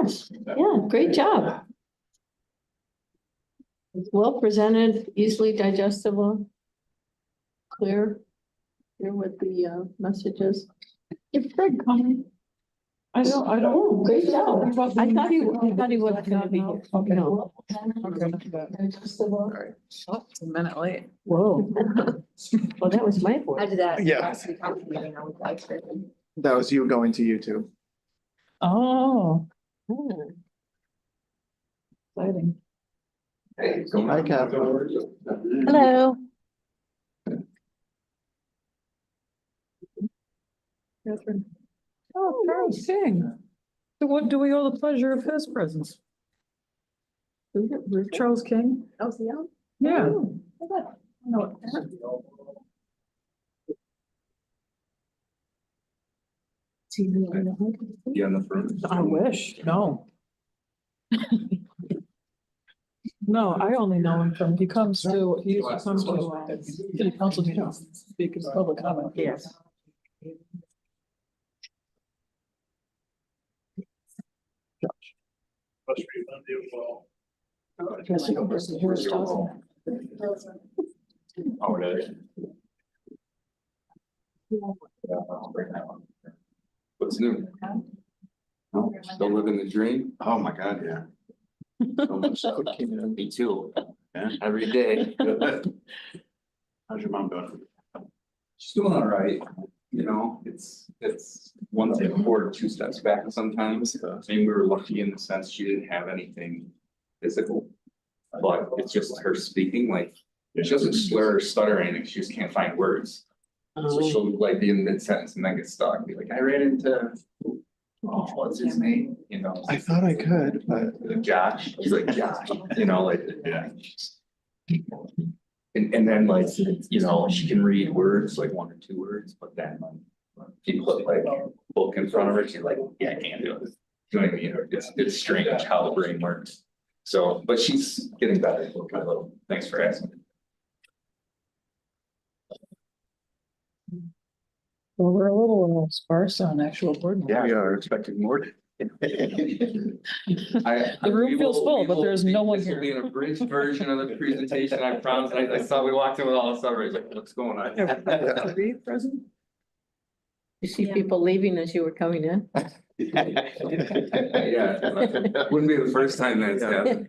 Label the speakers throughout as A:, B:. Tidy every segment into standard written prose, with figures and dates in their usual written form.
A: Yes, yeah, great job. Well presented, easily digestible. Clear with the messages.
B: If Fred coming? I don't,
A: Oh, great job. I thought he was gonna be here.
B: Okay.
A: No.
B: Okay.
A: Digestible.
C: All right.
B: Oh, it's a minute late. Whoa.
A: Well, that was my voice.
D: I did that.
C: Yeah.
D: last week on the meeting, I was like,
C: That was you going to YouTube.
B: Oh,
A: Hmm.
B: exciting.
C: Hi, Catherine.
A: Hello.
B: Catherine. Oh, Charles King. So what do we owe the pleasure of his presence? Charles King?
D: LCL?
B: Yeah.
D: No.
E: Yeah, on the front.
B: I wish, no. No, I only know him from, he comes to, he used to come to, city council meetings, speak as public comment.
A: Yes.
B: Jesse Anderson, Harris Johnson.
E: Oh, it is. What's new? Oh, still living the dream? Oh, my God, yeah. So much so. Me too. Yeah, every day. How's your mom doing? She's doing all right. You know, it's one step forward, two steps back sometimes. I mean, we were lucky in the sense she didn't have anything physical. But it's just her speaking, like, she doesn't slur or stutter or anything, she just can't find words. So she'll like be in mid sentence and then get stuck, be like, I ran into. Oh, what's his name? You know.
C: I thought I could, but
E: Josh, he's like Josh, you know, like, yeah. And then like, you know, she can read words, like one or two words, but then like, you put like a book in front of her, she's like, yeah, I can't do it. You know what I mean? It's strange how the brain works. So, but she's getting better little by little. Thanks for asking.
B: Well, we're a little sparse on actual board members.
E: Yeah,
C: we are.
E: expecting more.
B: The room feels full, but there's no one
E: This will
B: here.
E: be an abridged version of the presentation, I promise. I saw, we walked in with all the stuff, like, what's going on?
B: Three present?
A: You see people leaving as you were coming in?
E: Yeah, wouldn't be the first time that's happened.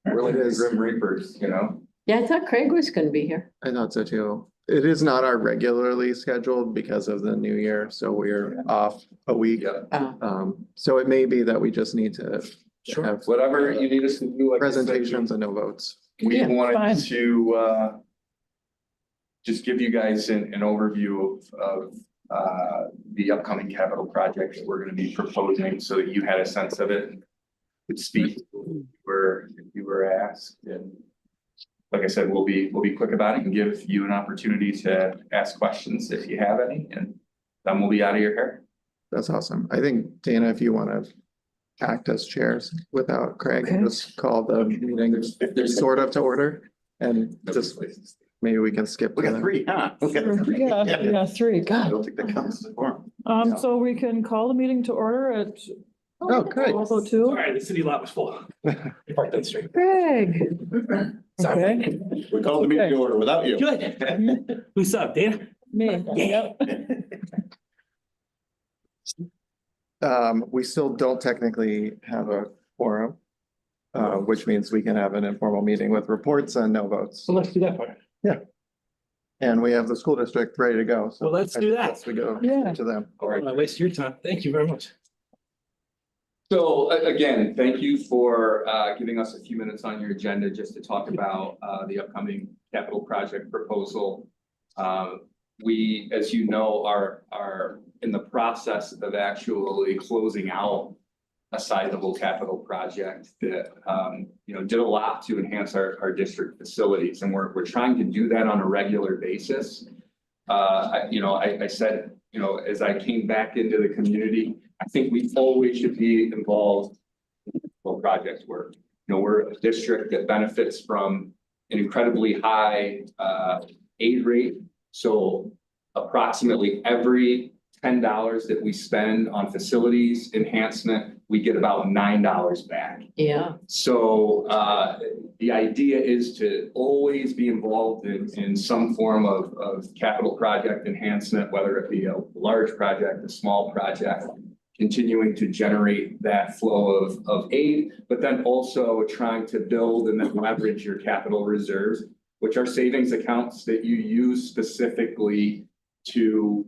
E: We're like the Grim Reapers, you know?
A: Yeah, I thought Craig was gonna be here.
C: I thought so too. It is not our regularly scheduled because of the new year, so we're off a week.
E: Yeah,
C: So it may be that we just need to have
E: whatever you need us to do. Like I said,
C: presentations and no votes.
E: We
B: Yeah,
E: wanted
B: fine.
E: to just give you guys an overview of the upcoming capital projects that we're gonna be proposing, so that you had a sense of it. Could speak where you were asked, and like I said, we'll be quick about it and give you an opportunity to ask questions if you have any, and then we'll be out of your hair.
C: That's awesome. I think Dana, if you want to act as chairs without Craig,
B: Okay.
C: just call the meeting sort of to order. And just maybe we can skip.
F: We
C: to
F: got
C: that.
F: three, huh? We got three.
B: Yeah,
F: I
B: three, God.
F: don't think that counts as a quorum.
B: So we can call the meeting to order at
C: Oh, good.
B: 12:02.
G: Sorry, the city lot was full. Parked on the street.
B: Greg. Okay,
F: We called the meeting to order without you.
G: Good. Who's up, Dana?
B: me, yep.
C: We still don't technically have a quorum. Which means we can have an informal meeting with reports and no votes.
G: So let's do that part.
C: And we have the school district ready to go. So
G: Well, let's do that.
C: as we go
B: Yeah.
C: to them.
G: I don't want to waste your time. Thank you very much.
E: So again, thank you for giving us a few minutes on your agenda just to talk about the upcoming capital project proposal. We, as you know, are in the process of actually closing out a sizable capital project that you know, did a lot to enhance our district facilities, and we're trying to do that on a regular basis. I said, you know, as I came back into the community, I think we always should be involved in project work. You know, we're a district that benefits from an incredibly high aid rate. So approximately every $10 that we spend on facilities enhancement, we get about $9 back.
A: Yeah.
E: So the idea is to always be involved in some form of capital project enhancement, whether it be a large project, a small project, continuing to generate that flow of aid, but then also trying to build and then leverage your capital reserves, which are savings accounts that you use specifically to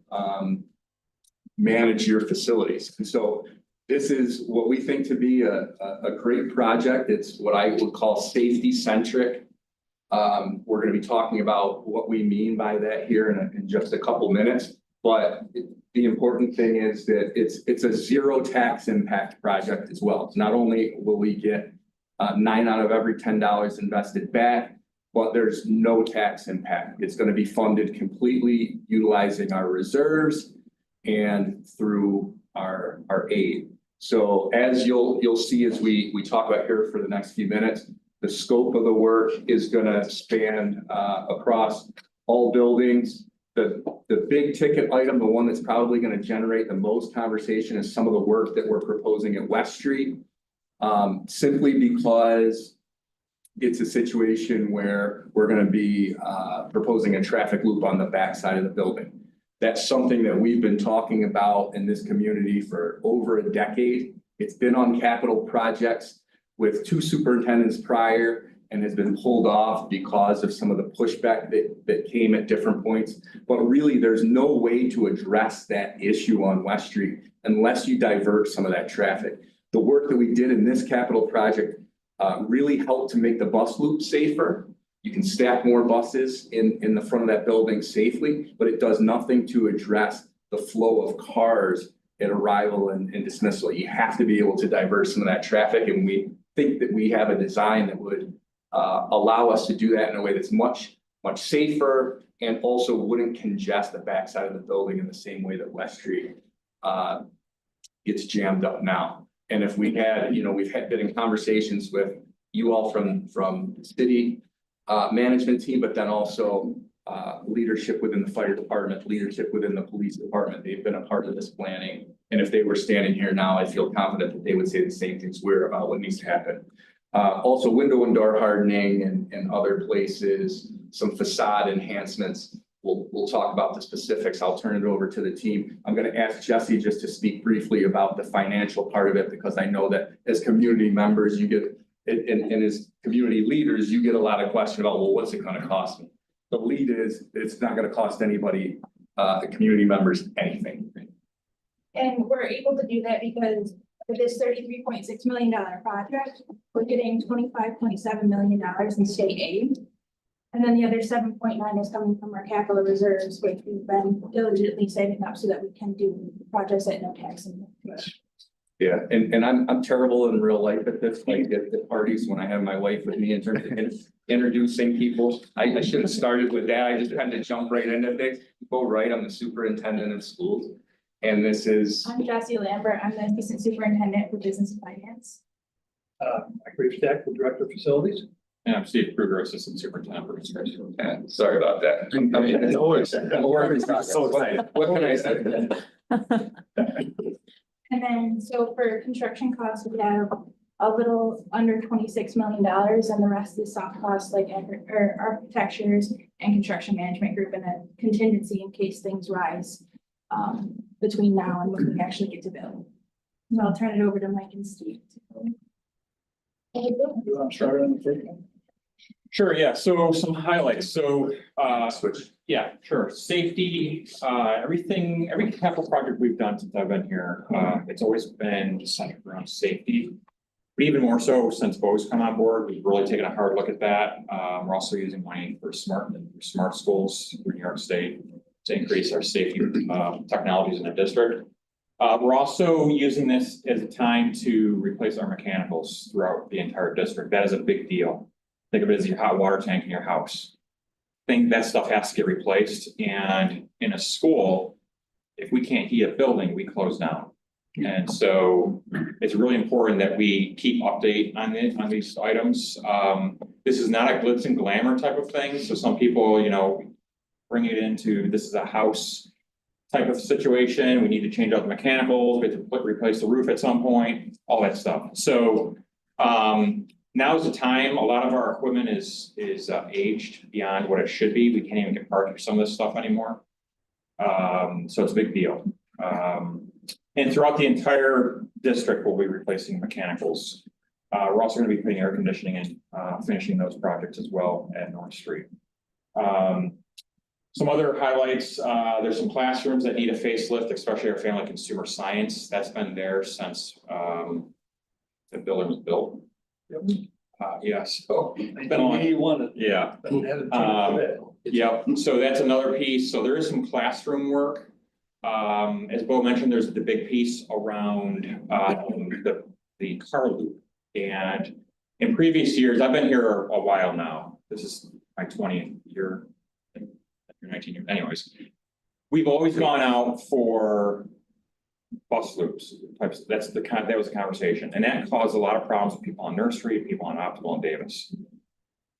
E: manage your facilities. And so this is what we think to be a great project. It's what I would call safety centric. We're going to be talking about what we mean by that here in just a couple minutes. But the important thing is that it's a zero tax impact project as well. Not only will we get 9 out of every $10 invested back, but there's no tax impact. It's going to be funded completely utilizing our reserves and through our aid. So as you'll see as we talk about here for the next few minutes, the scope of the work is going to span across all buildings. The big ticket item, the one that's probably going to generate the most conversation, is some of the work that we're proposing at West Street. Simply because it's a situation where we're going to be proposing a traffic loop on the backside of the building. That's something that we've been talking about in this community for over a decade. It's been on capital projects with 2 superintendents prior and has been pulled off because of some of the pushback that came at different points. But really, there's no way to address that issue on West Street unless you divert some of that traffic. The work that we did in this capital project really helped to make the bus loop safer. You can stack more buses in the front of that building safely, but it does nothing to address the flow of cars at arrival and dismissal. You have to be able to divert some of that traffic, and we think that we have a design that would allow us to do that in a way that's much safer and also wouldn't congest the backside of the building in the same way that West Street gets jammed up now. And if we had, we've been in conversations with you all from the city management team, but then also leadership within the fire department, leadership within the police department. They've been a part of this planning. And if they were standing here now, I feel confident that they would say the same things we're about what needs to happen. Also window and door hardening and other places, some facade enhancements. We'll talk about the specifics. I'll turn it over to the team. I'm going to ask Jesse just to speak briefly about the financial part of it, because I know that as community members, you get, and as community leaders, you get a lot of questions about, well, what's it going to cost me? The lead is it's not going to cost anybody, community members, anything.
D: And we're able to do that because with this $33.6 million project, we're getting $25.7 million in state aid. And then the other 7.9 is coming from our capital reserves, which we've been diligently saving up so that we can do projects at no tax.
E: Yeah, and I'm terrible in real life at this, like at parties when I have my wife with me in terms of introducing people. I should have started with that. I just kind of jump right into things. Go right, I'm the superintendent of schools. And this is.
D: I'm Jessie Lambert. I'm the assistant superintendent for business and finance.
H: Mike Reefstack, the director of facilities.
I: And I'm Steve Kruger, assistant superintendent for construction.
E: Sorry about that. I mean,
F: No worries. So excited.
E: what can I say?
D: And then, so for construction costs, we have a little under $26 million, and the rest is soft costs like architectures and construction management group, and a contingency in case things rise between now and when we actually get to build. So I'll turn it over to Mike and Steve.
H: You want to start on the first one?
I: Sure, yeah, so some highlights, so,
E: Switch.
I: yeah, sure, safety, every capital project we've done since I've been here, it's always been centered around safety. But even more so since Bo's come on board, we've really taken a hard look at that. We're also using money for smart schools through New York State to increase our safety technologies in the district. We're also using this as a time to replace our mechanicals throughout the entire district. That is a big deal. Think of it as your hot water tank in your house. That stuff has to get replaced. And in a school, if we can't heat a building, we close down. And so it's really important that we keep update on these items. This is not a glitz and glamour type of thing. So some people, bring it into, this is a house type of situation. We need to change out the mechanicals, we have to replace the roof at some point, all that stuff. So now's the time. A lot of our equipment is aged beyond what it should be. We can't even get parts for some of this stuff anymore. So it's a big deal. And throughout the entire district, we'll be replacing mechanicals. We're also going to be putting air conditioning and finishing those projects as well at North Street. Some other highlights, there's some classrooms that need a facelift, especially our family consumer science. That's been there since the building was built. Yes.
H: Oh,
I: It's been a long-
H: 81.
I: Yeah.
H: Yeah.
I: Yep, so that's another piece. So there is some classroom work. As Bo mentioned, there's the big piece around the car loop. And in previous years, I've been here a while now. This is my 20th year, 19 years, anyways. We've always gone out for bus loops types. That was the conversation, and that caused a lot of problems with people on Nursery, people on Optimal and Davis.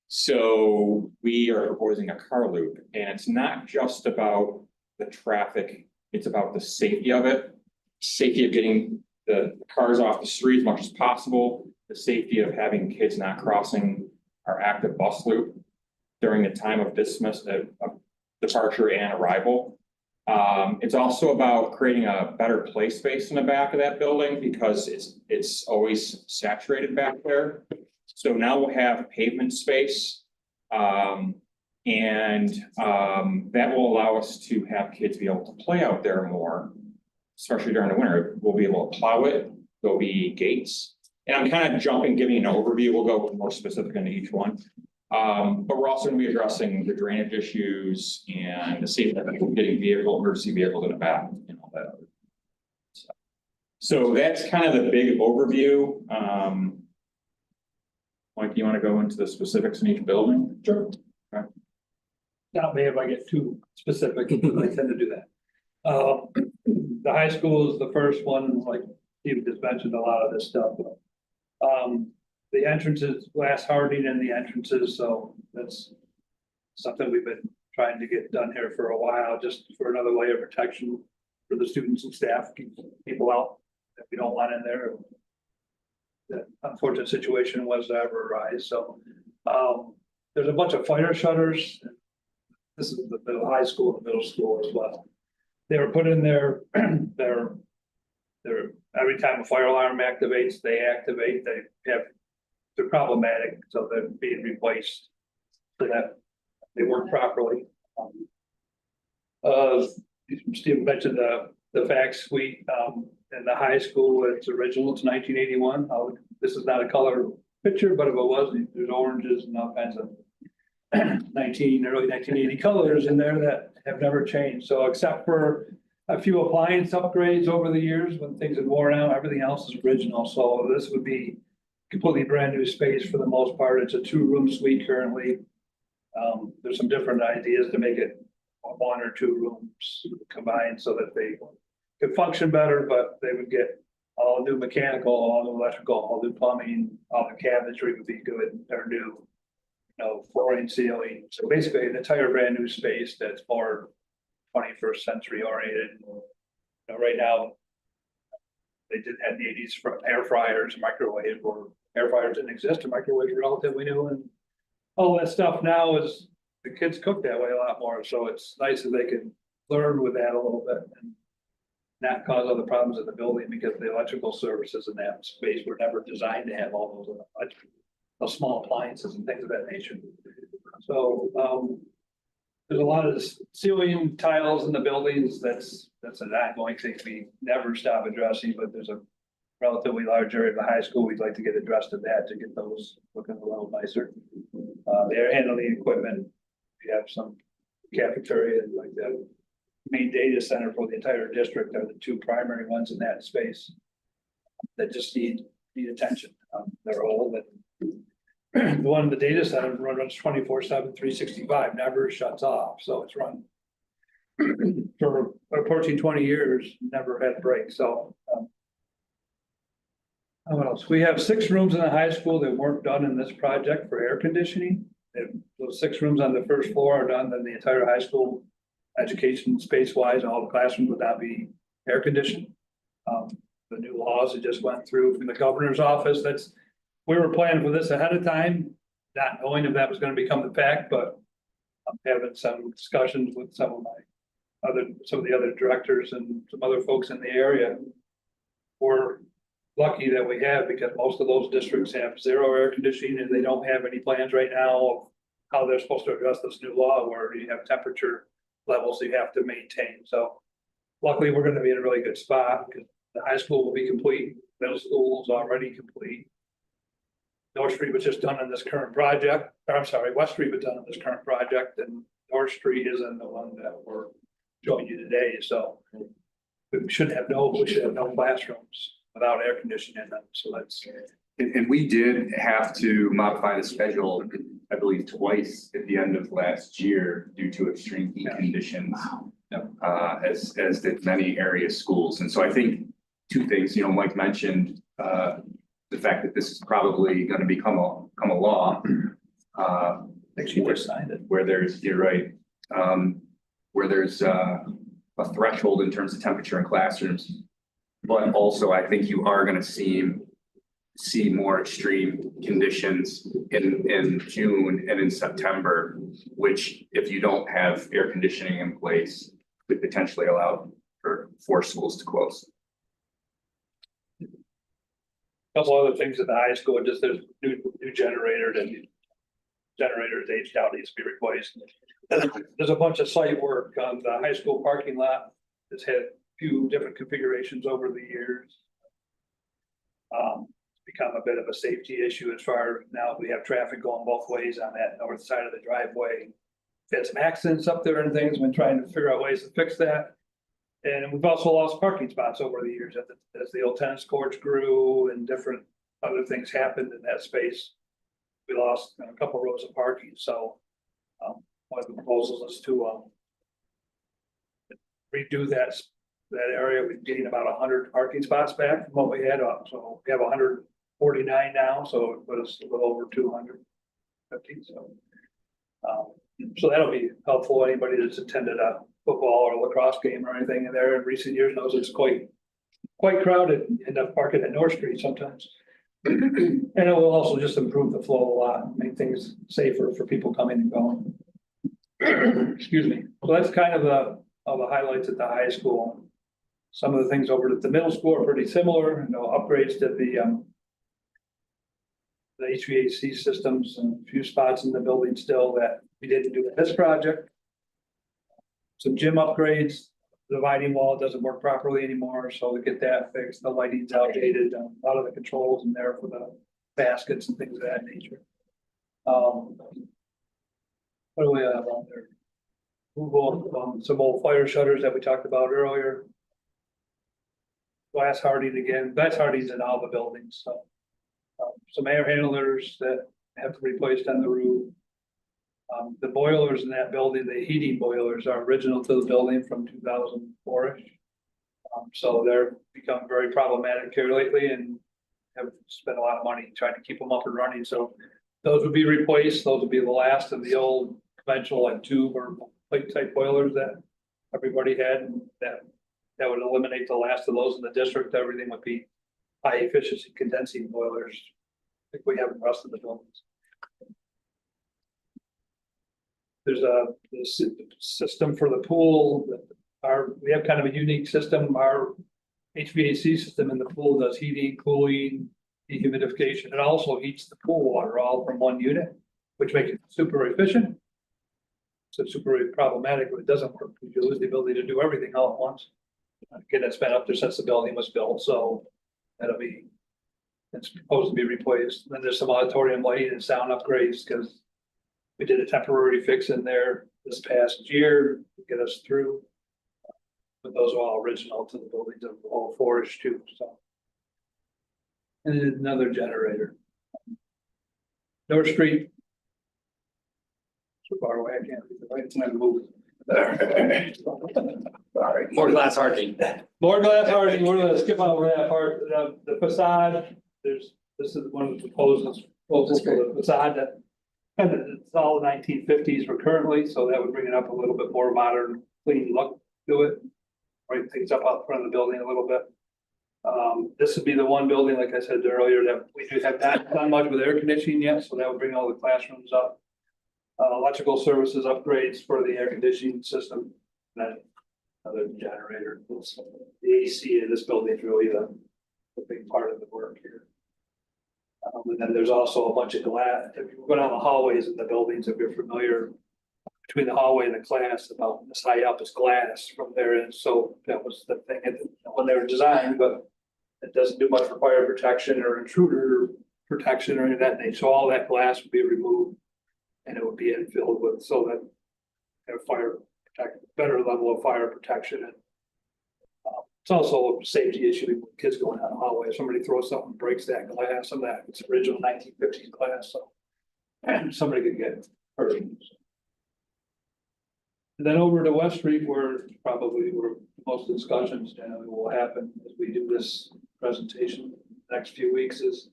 I: So we are proposing a car loop, and it's not just about the traffic, it's about the safety of it, safety of getting the cars off the street as much as possible, the safety of having kids not crossing our active bus loop during the time of departure and arrival. It's also about creating a better play space in the back of that building because it's always saturated back there. So now we'll have pavement space, and that will allow us to have kids be able to play out there more, especially during the winter. We'll be able to plow it. There'll be gates. And I'm kind of giving an overview. We'll go more specific into each one. But we're also going to be addressing the drainage issues and the safety of getting emergency vehicles in the back and all that other stuff. So that's kind of the big overview. Mike, you want to go into the specifics in each building?
H: Sure.
I: Okay.
H: Not me if I get too specific, I tend to do that. The high school is the first one, like Steve just mentioned a lot of this stuff. The entrances, glass hardening in the entrances, so that's something we've been trying to get done here for a while, just for another layer of protection for the students and staff, keep people out that we don't want in there. That unfortunate situation was to ever arise, so there's a bunch of fire shutters. This is the high school and middle school as well. They were put in there, they're every time a fire alarm activates, they activate, they're problematic, so they're being replaced so that they work properly. Steve mentioned the fax suite in the high school. It's original, it's 1981. This is not a color picture, but if it was, there's oranges and all kinds of early 1980 colors in there that have never changed. So except for a few appliance upgrades over the years when things had worn out, everything else is original. So this would be completely brand new space for the most part. It's a 2-room suite currently. There's some different ideas to make it 1 or 2 rooms combined so that they could function better, but they would get all new mechanical, all new electrical, all new plumbing, all the cabinetry would be good. They're new, flooring, ceiling. So basically an entire brand new space that's more 21st century oriented. Right now, they did have the 80s for air fryers, microwaves, where air fryers didn't exist, and microwaves were relatively new, and all that stuff now is the kids cook that way a lot more. So it's nice that they can learn with that a little bit and not cause other problems in the building because the electrical services in that space were never designed to have all those small appliances and things of that nature. So there's a lot of ceiling tiles in the buildings. That's an ongoing thing we never stop addressing, but there's a relatively large area of the high school we'd like to get addressed in that to get those looking a little nicer. The air handling equipment, we have some cafeteria, like the main data center for the entire district are the 2 primary ones in that space that just need attention. They're old, and the one in the data center runs 24/7, 365, never shuts off. So it's run for approaching 20 years, never had a break. So what else? We have 6 rooms in the high school that weren't done in this project for air conditioning. Those 6 rooms on the first floor are done, then the entire high school education space wise, all the classrooms would not be air conditioned. The new laws that just went through from the governor's office, we were planning for this ahead of time, not knowing if that was gonna become the fact, but I'm having some discussions with some of the other directors and some other folks in the area. We're lucky that we have, because most of those districts have zero air conditioning, and they don't have any plans right now of how they're supposed to address this new law where you have temperature levels you have to maintain. So luckily, we're gonna be in a really good spot because the high school will be complete, middle school is already complete. North Street was just done in this current project, or I'm sorry, West Street was done in this current project, and North Street is in the one that we're showing you today, so. We should have no classrooms without air conditioning in them, so that's.
E: And we did have to modify the schedule, I believe, twice at the end of last year due to extreme heat conditions. As did many area schools. And so I think two things, Mike mentioned, the fact that this is probably going to become a law.
H: Actually, just signed it.
E: Where there's, you're right, where there's a threshold in terms of temperature in classrooms. But also, I think you are going to see more extreme conditions in June and in September, which if you don't have air conditioning in place, could potentially allow for schools to close.
H: Couple other things at the high school, just there's new generator and generators aged out, needs to be replaced. There's a bunch of site work on the high school parking lot that's had a few different configurations over the years. It's become a bit of a safety issue as far as now we have traffic going both ways on that north side of the driveway. We've had some accidents up there and things, been trying to figure out ways to fix that. And we've also lost parking spots over the years as the old tennis courts grew and different other things happened in that space. We lost a couple rows of parking, so one of the proposals is to redo that area. We're getting about 100 parking spots back from what we had. So we have 149 now, so it was a little over 250. So that'll be helpful. Anybody that's attended a football or lacrosse game or anything in there in recent years knows it's quite crowded. You end up parking at North Street sometimes. And it will also just improve the flow a lot, make things safer for people coming and going. Excuse me. So that's kind of the highlights at the high school. Some of the things over at the middle school are pretty similar. Upgrades to the HVAC systems and a few spots in the building still that we didn't do in this project. Some gym upgrades. The lighting wall doesn't work properly anymore, so we get that fixed. The lighting's outdated. A lot of the controls in there for the baskets and things of that nature. What do we have on there? Some old fire shutters that we talked about earlier. Glass hardening again. Glass hardening's in all the buildings. So some air handlers that have to be replaced on the roof. The boilers in that building, the heating boilers are original to the building from 2004-ish. So they're become very problematic here lately and have spent a lot of money trying to keep them up and running. So those would be replaced. Those would be the last of the old conventional like tube or plate type boilers that everybody had. And that would eliminate the last of those in the district. Everything would be high efficiency condensing boilers like we have in the rest of the buildings. There's a system for the pool. We have kind of a unique system. Our HVAC system in the pool does heating, cooling, dehumidification. It also heats the pool water all from one unit, which makes it super efficient. So super problematic, but it doesn't work because you lose the ability to do everything all at once. Again, it's been up there since the building was built, so it's supposed to be replaced. Then there's some auditorium lighting and sound upgrades because we did a temporary fix in there this past year to get us through. But those are all original to the buildings of all 4-ish too. So, and then another generator. North Street. So far away, I can't read the right time to move.
F: All right, more glass hardening.
H: More glass hardening. We're going to skip over that part. The facade. This is one of the proposals for the facade that. And it's all the 1950s currently, so that would bring it up a little bit more modern clean look to it. Brighten things up out front of the building a little bit. This would be the one building, like I said earlier, that we do have not done much with air conditioning yet, so that would bring all the classrooms up. Electrical services upgrades for the air conditioning system, and then another generator. The AC in this building is really the big part of the work here. And then there's also a bunch of glass, if you go down the hallways in the buildings, if you're familiar, between the hallway and the class, about this high up is glass from there, and so that was the thing when they were designed, but it doesn't do much for fire protection or intruder protection or any of that nature, so all that glass would be removed. And it would be infilled with, so that have fire protect, better level of fire protection. And it's also a safety issue with kids going down the hallway. If somebody throws something, breaks that glass, some of that, it's original 1950s glass, so and somebody could get hurt. And then over to West Street, where most discussions generally will happen as we do this presentation the next few weeks is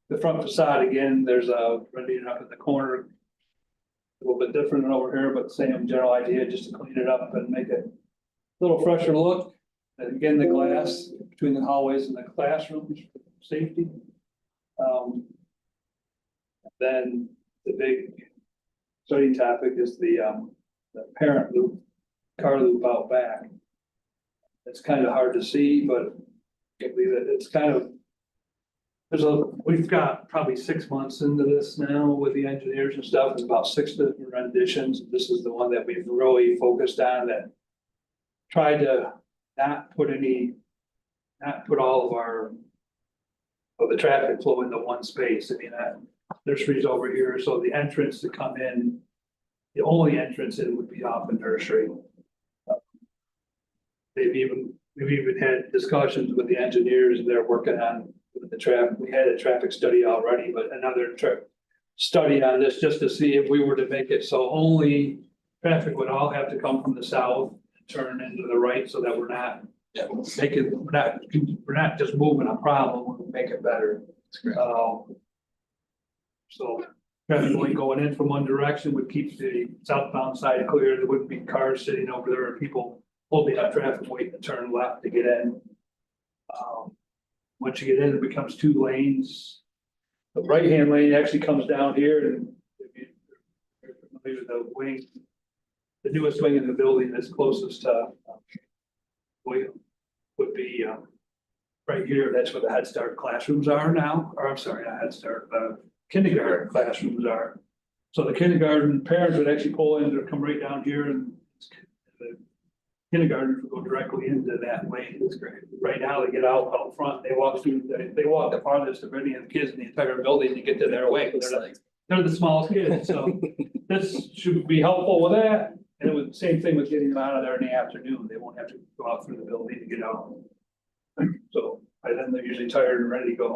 H: the front facade. Again, there's a rendering up in the corner. A little bit different than over here, but same general idea, just to clean it up and make it a little fresher look. And again, the glass between the hallways and the classrooms for safety. Then the big study topic is the parent loop, car loop out back. It's kind of hard to see, but I believe that it's kind of, we've got probably 6 months into this now with the engineers and stuff. There's about 6 different renditions. This is the one that we've really focused on, that tried to not put all of the traffic flow into one space. I mean, nursery's over here, so the entrance to come in, the only entrance in would be off the nursery. We've even had discussions with the engineers. They're working on the traffic. We had a traffic study already, but another study on this just to see if we were to make it so only traffic would all have to come from the south, turn into the right, so that we're not just moving a problem, we'll make it better. So traffic only going in from one direction would keep the southbound side clear. There wouldn't be cars sitting over there or people holding up traffic waiting to turn left to get in. Once you get in, it becomes 2 lanes. The right-hand lane actually comes down here, and if you're familiar with the wing, the newest wing in the building that's closest to William would be right here. That's where the Head Start classrooms are now, or I'm sorry, not Head Start, kindergarten classrooms are. So the kindergarten parents would actually pull in to come right down here, and the kindergartners would go directly into that lane. It's great. Right now they get out front, they walk the farthest of any of the kids in the entire building to get to their way. They're the smallest kids, so this should be helpful with that. And it was the same thing with getting them out of there in the afternoon. They won't have to go out through the building to get out. So by then they're usually tired and ready to go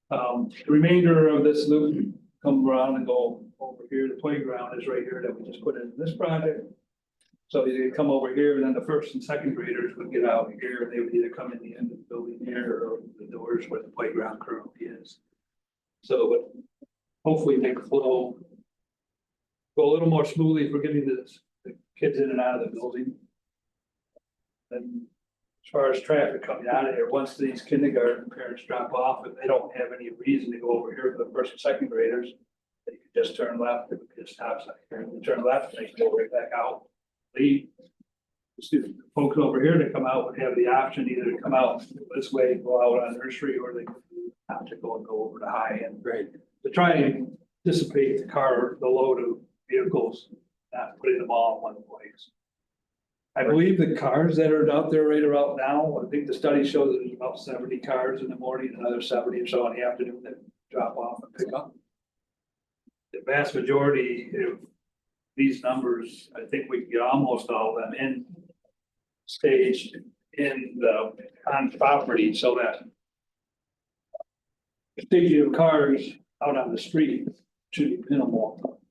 H: home. The remainder of this loop come around and go over here. The playground is right here that we just put in this project. So they come over here, and then the first and second graders would get out here, and they would either come in the end of the building here or the doors where the playground currently is. So but hopefully make the flow go a little more smoothly if we're getting the kids in and out of the building. And as far as traffic coming out of here, once these kindergarten parents drop off, if they don't have any reason to go over here for the first and second graders, they could just turn left. They could just stop sign here and turn left, and they can go right back out. The folks over here that come out would have the option either to come out this way, go out on nursery, or they could have to go over to high end. Right. To try and dissipate the load of vehicles, not putting them all in one place. I believe the cars that are out there right about now, I think the study shows that there's about 70 cars in the morning, another 70 or so in the afternoon that drop off and pick up. The vast majority of these numbers, I think we can get almost all of them in staged on property, so that the staging of cars out on the street should be minimal.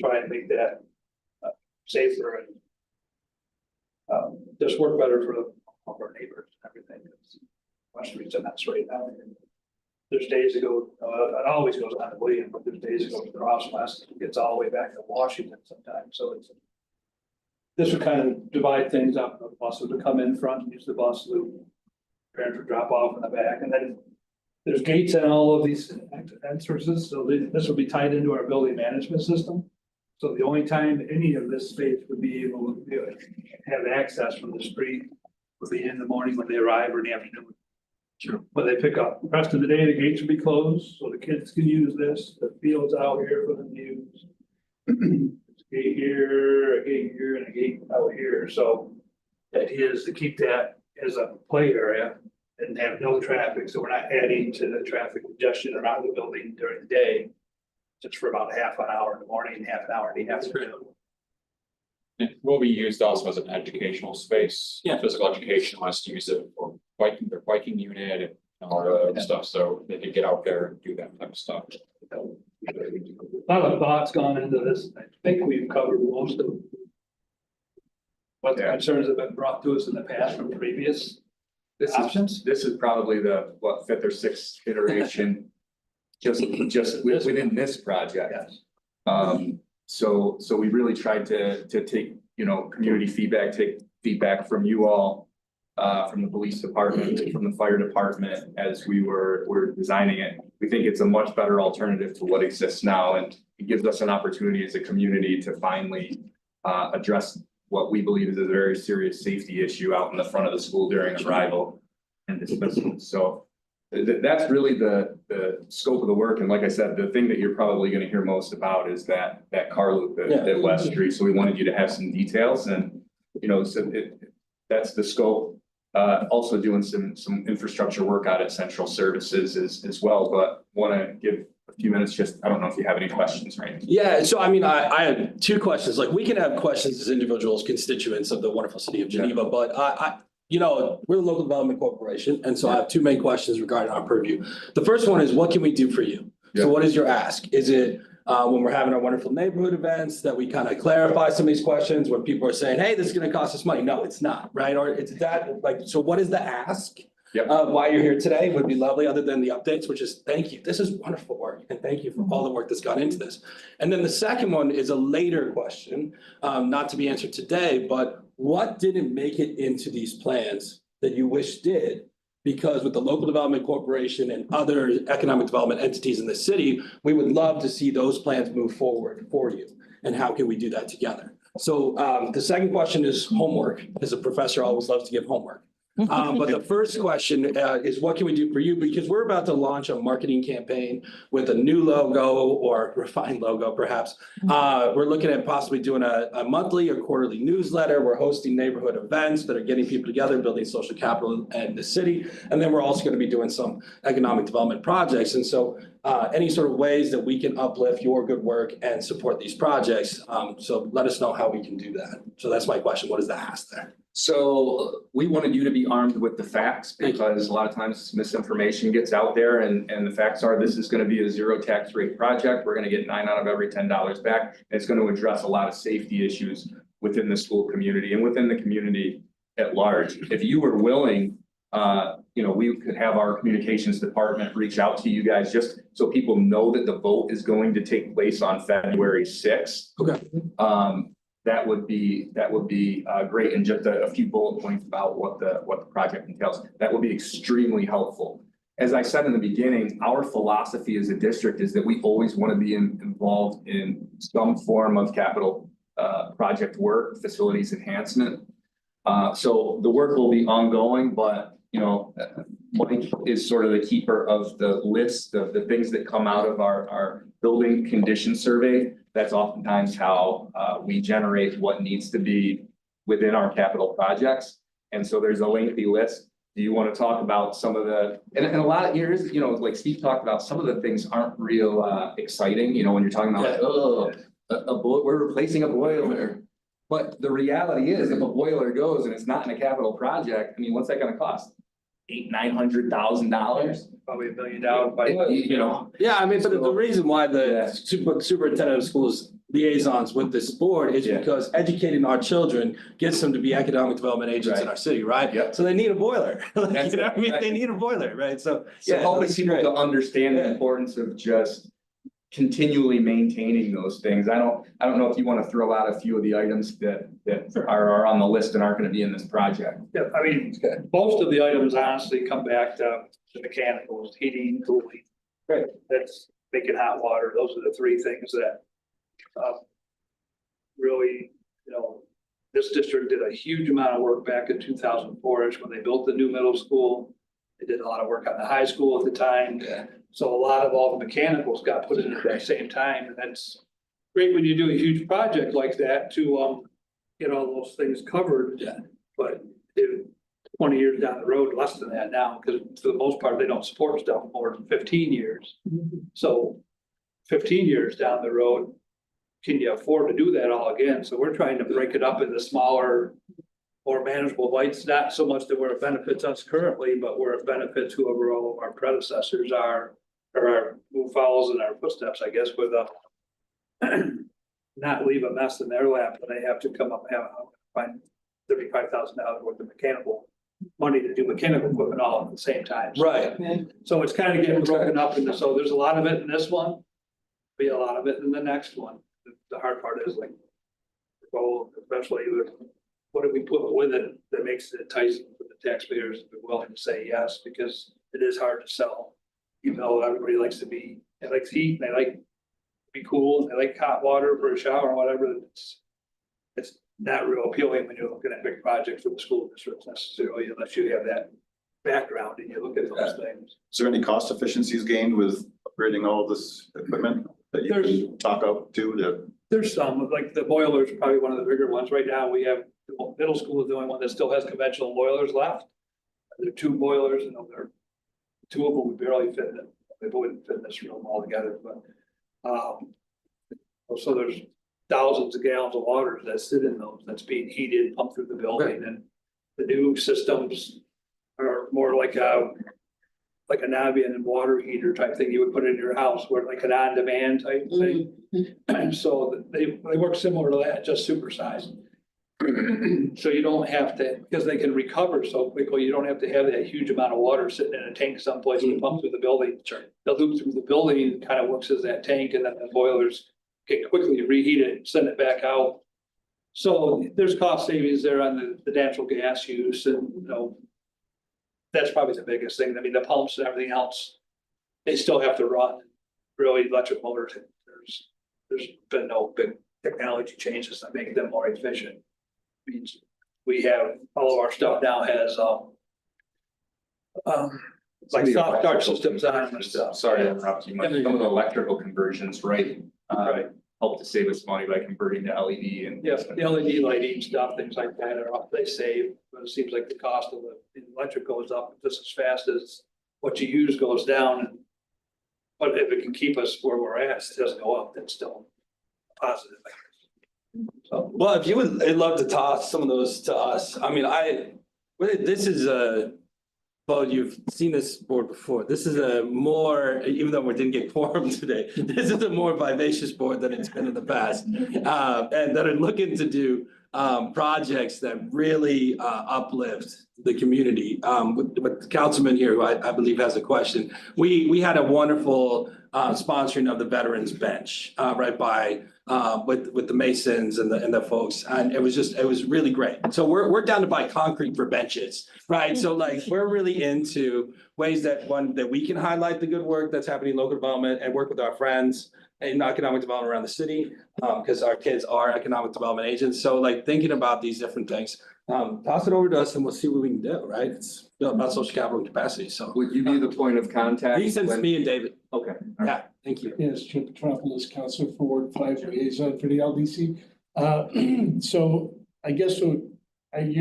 H: Try and make that safer and just work better for our neighbors and everything. West Street's a mess right now. There's days ago, it always goes on to William, but there's days ago across west, it gets all the way back to Washington sometimes. So this would kind of divide things up. The buses would come in front and use the bus loop. Parents would drop off in the back, and then there's gates at all of these entrances, so this will be tied into our building management system. So the only time any of this space would be able to have access from the street would be in the morning when they arrive or in the afternoon. Sure. When they pick up. The rest of the day, the gates will be closed, so the kids can use this. The field's out here for them to use. A gate here, a gate here, and a gate out here. So the idea is to keep that as a play area and have no traffic, so we're not adding to the traffic congestion around the building during the day. Just for about half an hour in the morning and half an hour in the afternoon.
I: It will be used also as an educational space.
G: Yeah.
I: Physical education wants to use it for biking, their biking unit and all that other stuff, so they could get out there and do that type of stuff.
H: A lot of thoughts gone into this. I think we've covered most of what the concerns have been brought to us in the past from previous options.
E: This is probably the, what, fifth or sixth iteration. Just within this project.
H: Yes.
E: So we really tried to take, community feedback, take feedback from you all. From the police department, from the fire department, as we were designing it. We think it's a much better alternative to what exists now, and it gives us an opportunity as a community to finally address what we believe is a very serious safety issue out in the front of the school during arrival and dismissal. So that's really the scope of the work. And like I said, the thing that you're probably gonna hear most about is that car loop at West Street. So we wanted you to have some details and, so that's the scope. Also doing some infrastructure work out at Central Services as well, but wanna give a few minutes, I don't know if you have any questions, right?
F: Yeah, so I mean, I have two questions. Like, we can have questions as individuals, constituents of the wonderful city of Geneva, but we're the local development corporation, and so I have two main questions regarding our purview. The first one is, what can we do for you?
E: Yeah.
F: So what is your ask? Is it when we're having our wonderful neighborhood events that we kind of clarify some of these questions when people are saying, hey, this is gonna cost us money? No, it's not, right? Or it's that, like, so what is the ask?
E: Yep.
F: Why you're here today would be lovely, other than the updates, which is thank you. This is wonderful work, and thank you for all the work that's gone into this. And then the second one is a later question, not to be answered today, but what didn't make it into these plans that you wish did? Because with the local development corporation and other economic development entities in the city, we would love to see those plans move forward for you. And how can we do that together? So the second question is homework. As a professor, always loves to give homework. But the first question is, what can we do for you? Because we're about to launch a marketing campaign with a new logo or refined logo, perhaps. We're looking at possibly doing a monthly or quarterly newsletter. We're hosting neighborhood events that are getting people together, building social capital in the city. And then we're also going to be doing some economic development projects. And so any sort of ways that we can uplift your good work and support these projects. So let us know how we can do that. So that's my question. What is the ask there?
E: So we wanted you to be armed with the facts, because a lot of times misinformation gets out there, and the facts are, this is gonna be a zero tax rate project. We're gonna get 9 out of every $10 back. And it's gonna address a lot of safety issues within the school community and within the community at large. If you were willing, we could have our communications department reach out to you guys just so people know that the vote is going to take place on February 6th.
F: Okay.
E: That would be great, and just a few bullet points about what the project entails. That would be extremely helpful. As I said in the beginning, our philosophy as a district is that we always want to be involved in some form of capital project work, facilities enhancement. So the work will be ongoing, but Mike is sort of the keeper of the list of the things that come out of our building condition survey. That's oftentimes how we generate what needs to be within our capital projects. And so there's a lengthy list. Do you want to talk about some of the, and a lot of years, like Steve talked about, some of the things aren't real exciting, when you're talking about we're replacing a boiler. But the reality is, if a boiler goes and it's not in a capital project, I mean, what's that gonna cost? $800,000-$900,000?
H: Probably $1 million by.
F: Yeah, I mean, but the reason why the superintendent of schools liaisons with this board is because educating our children gets them to be economic development agents in our city, right?
E: Yep.
F: So they need a boiler. They need a boiler, right? So
E: helping people to understand the importance of just continually maintaining those things. I don't know if you want to throw out a few of the items that are on the list and aren't going to be in this project.
H: Yeah, I mean, most of the items honestly come back to the mechanicals, heating, cooling.
E: Right.
H: That's making hot water. Those are the three things that really, this district did a huge amount of work back in 2004-ish when they built the new middle school. They did a lot of work on the high school at the time.
F: Yeah.
H: So a lot of all the mechanicals got put in at the same time, and that's great when you do a huge project like that to get all those things covered.
F: Yeah.
H: But 20 years down the road, less than that now, because for the most part, they don't support stuff more than 15 years. So 15 years down the road, can you afford to do that all again? So we're trying to break it up into smaller, more manageable bites, not so much that where it benefits us currently, but where it benefits whoever all of our predecessors are, or our who follows in our footsteps, I guess, with not leave a mess in their lap when they have to come up and find $35,000 worth of mechanical money to do mechanical equipment all at the same time.
F: Right.
H: So it's kind of getting broken up into, so there's a lot of it in this one, be a lot of it in the next one. The hard part is like, well, especially with, what do we put with it that makes it enticing for the taxpayers to be willing to say yes, because it is hard to sell. Even though everybody likes to be, they like heat, and they like to be cool, and they like hot water for a shower or whatever, it's not real appealing when you're looking at big projects for the school districts necessarily, unless you have that background and you look at those things.
J: Is there any cost efficiencies gained with upgrading all of this equipment that you can talk up to?
H: There's some, like the boiler is probably one of the bigger ones. Right now, we have, the middle school is the only one that still has conventional boilers left. There are 2 boilers, and there, 2 of them would barely fit in it. They wouldn't fit in this room altogether, but, so there's thousands of gallons of water that sit in those, that's being heated, pumped through the building, and the new systems are more like a Navian and water heater type thing you would put in your house, where like an on-demand type thing. So they work similar to that, just supersized. So you don't have to, because they can recover so quickly, you don't have to have that huge amount of water sitting in a tank someplace and pump through the building. Sure. They'll loop through the building, and kind of works as that tank, and then the boilers can quickly reheat it, send it back out. So there's cost savings there on the natural gas use, and that's probably the biggest thing. I mean, the pumps and everything else, they still have to run really electric motors. There's been no big technology changes that make them more efficient. Means we have, all of our stuff now has like soft start systems on and stuff.
E: Sorry to interrupt you. Some of the electrical conversions, right? Help to save us money by converting to LED and.
H: Yes, the LED lighting stuff, things like that are up, they save, but it seems like the cost of the electric goes up just as fast as what you use goes down. But if it can keep us where we're at, it doesn't go up, that's still positive. So,
F: Well, if you would, I'd love to toss some of those to us. I mean, this is well, you've seen this board before. This is a more, even though we didn't get quorum today, this is a more vivacious board than it's been in the past. And that are looking to do projects that really uplift the community. With the councilman here, who I believe has a question, we had a wonderful sponsoring of the Veterans Bench right by with the Masons and the folks, and it was really great. So we're down to buy concrete for benches, right? So like we're really into ways that we can highlight the good work that's happening in local development and work with our friends in economic development around the city, because our kids are economic development agents. So like thinking about these different things, toss it over to us and we'll see what we can do, right? It's about social capital and capacity, so.
E: Would you be the point of contact?
F: He sends me and David.
E: Okay.
F: Yeah, thank you.
K: Yes, Chip Petropolis, Councilor for Ward 5 liaison for the LDC. So I guess you're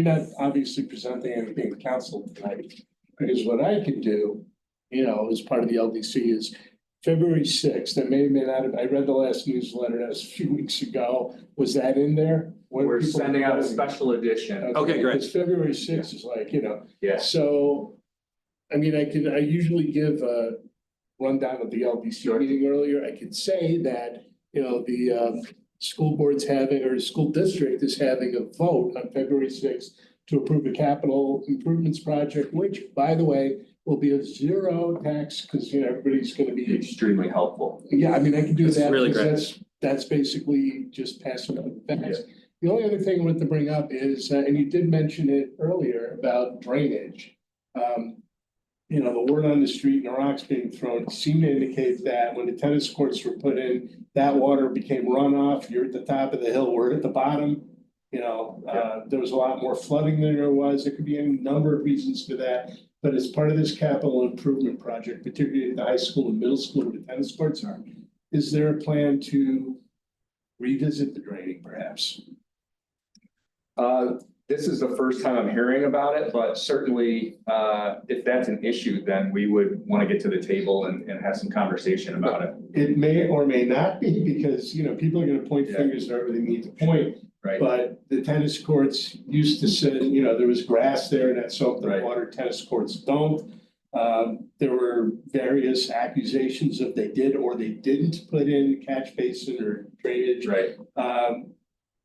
K: not obviously presenting anything to council tonight, because what I could do, as part of the LDC is February 6th, I may not have, I read the last newsletter, that was a few weeks ago. Was that in there?
E: We're sending out a special edition.
F: Okay, great.
K: Because February 6th is like,
E: Yeah.
K: So, I mean, I usually give a rundown of the LDC meeting earlier. I could say that, the school board's having, or school district is having a vote on February 6th to approve a capital improvements project, which, by the way, will be a zero tax, because, you know, everybody's gonna be,
E: Extremely helpful.
K: yeah, I mean, I can do
G: It's
K: that.
G: really
K: because
G: great.
K: That's basically just passing on the facts. The only other thing I want to bring up is, and you did mention it earlier about drainage. You know, the word on the street and the rocks being thrown seem to indicate that when the tennis courts were put in, that water became runoff. You're at the top of the hill, we're at the bottom. You know, there was a lot more flooding than there was. There could be any number of reasons for that. But as part of this capital improvement project, particularly at the high school and middle school where the tennis courts are, is there a plan to revisit the draining perhaps?
E: This is the first time I'm hearing about it, but certainly, if that's an issue, then we would want to get to the table and have some conversation about it.
K: It may or may not be, because, you know, people are gonna point fingers wherever they need to point.
E: Right.
K: But the tennis courts used to sit, you know, there was grass there and that soaked the
E: Right.
K: water, tennis courts don't. There were various accusations of they did or they didn't put in catch basin or drainage.
E: Right.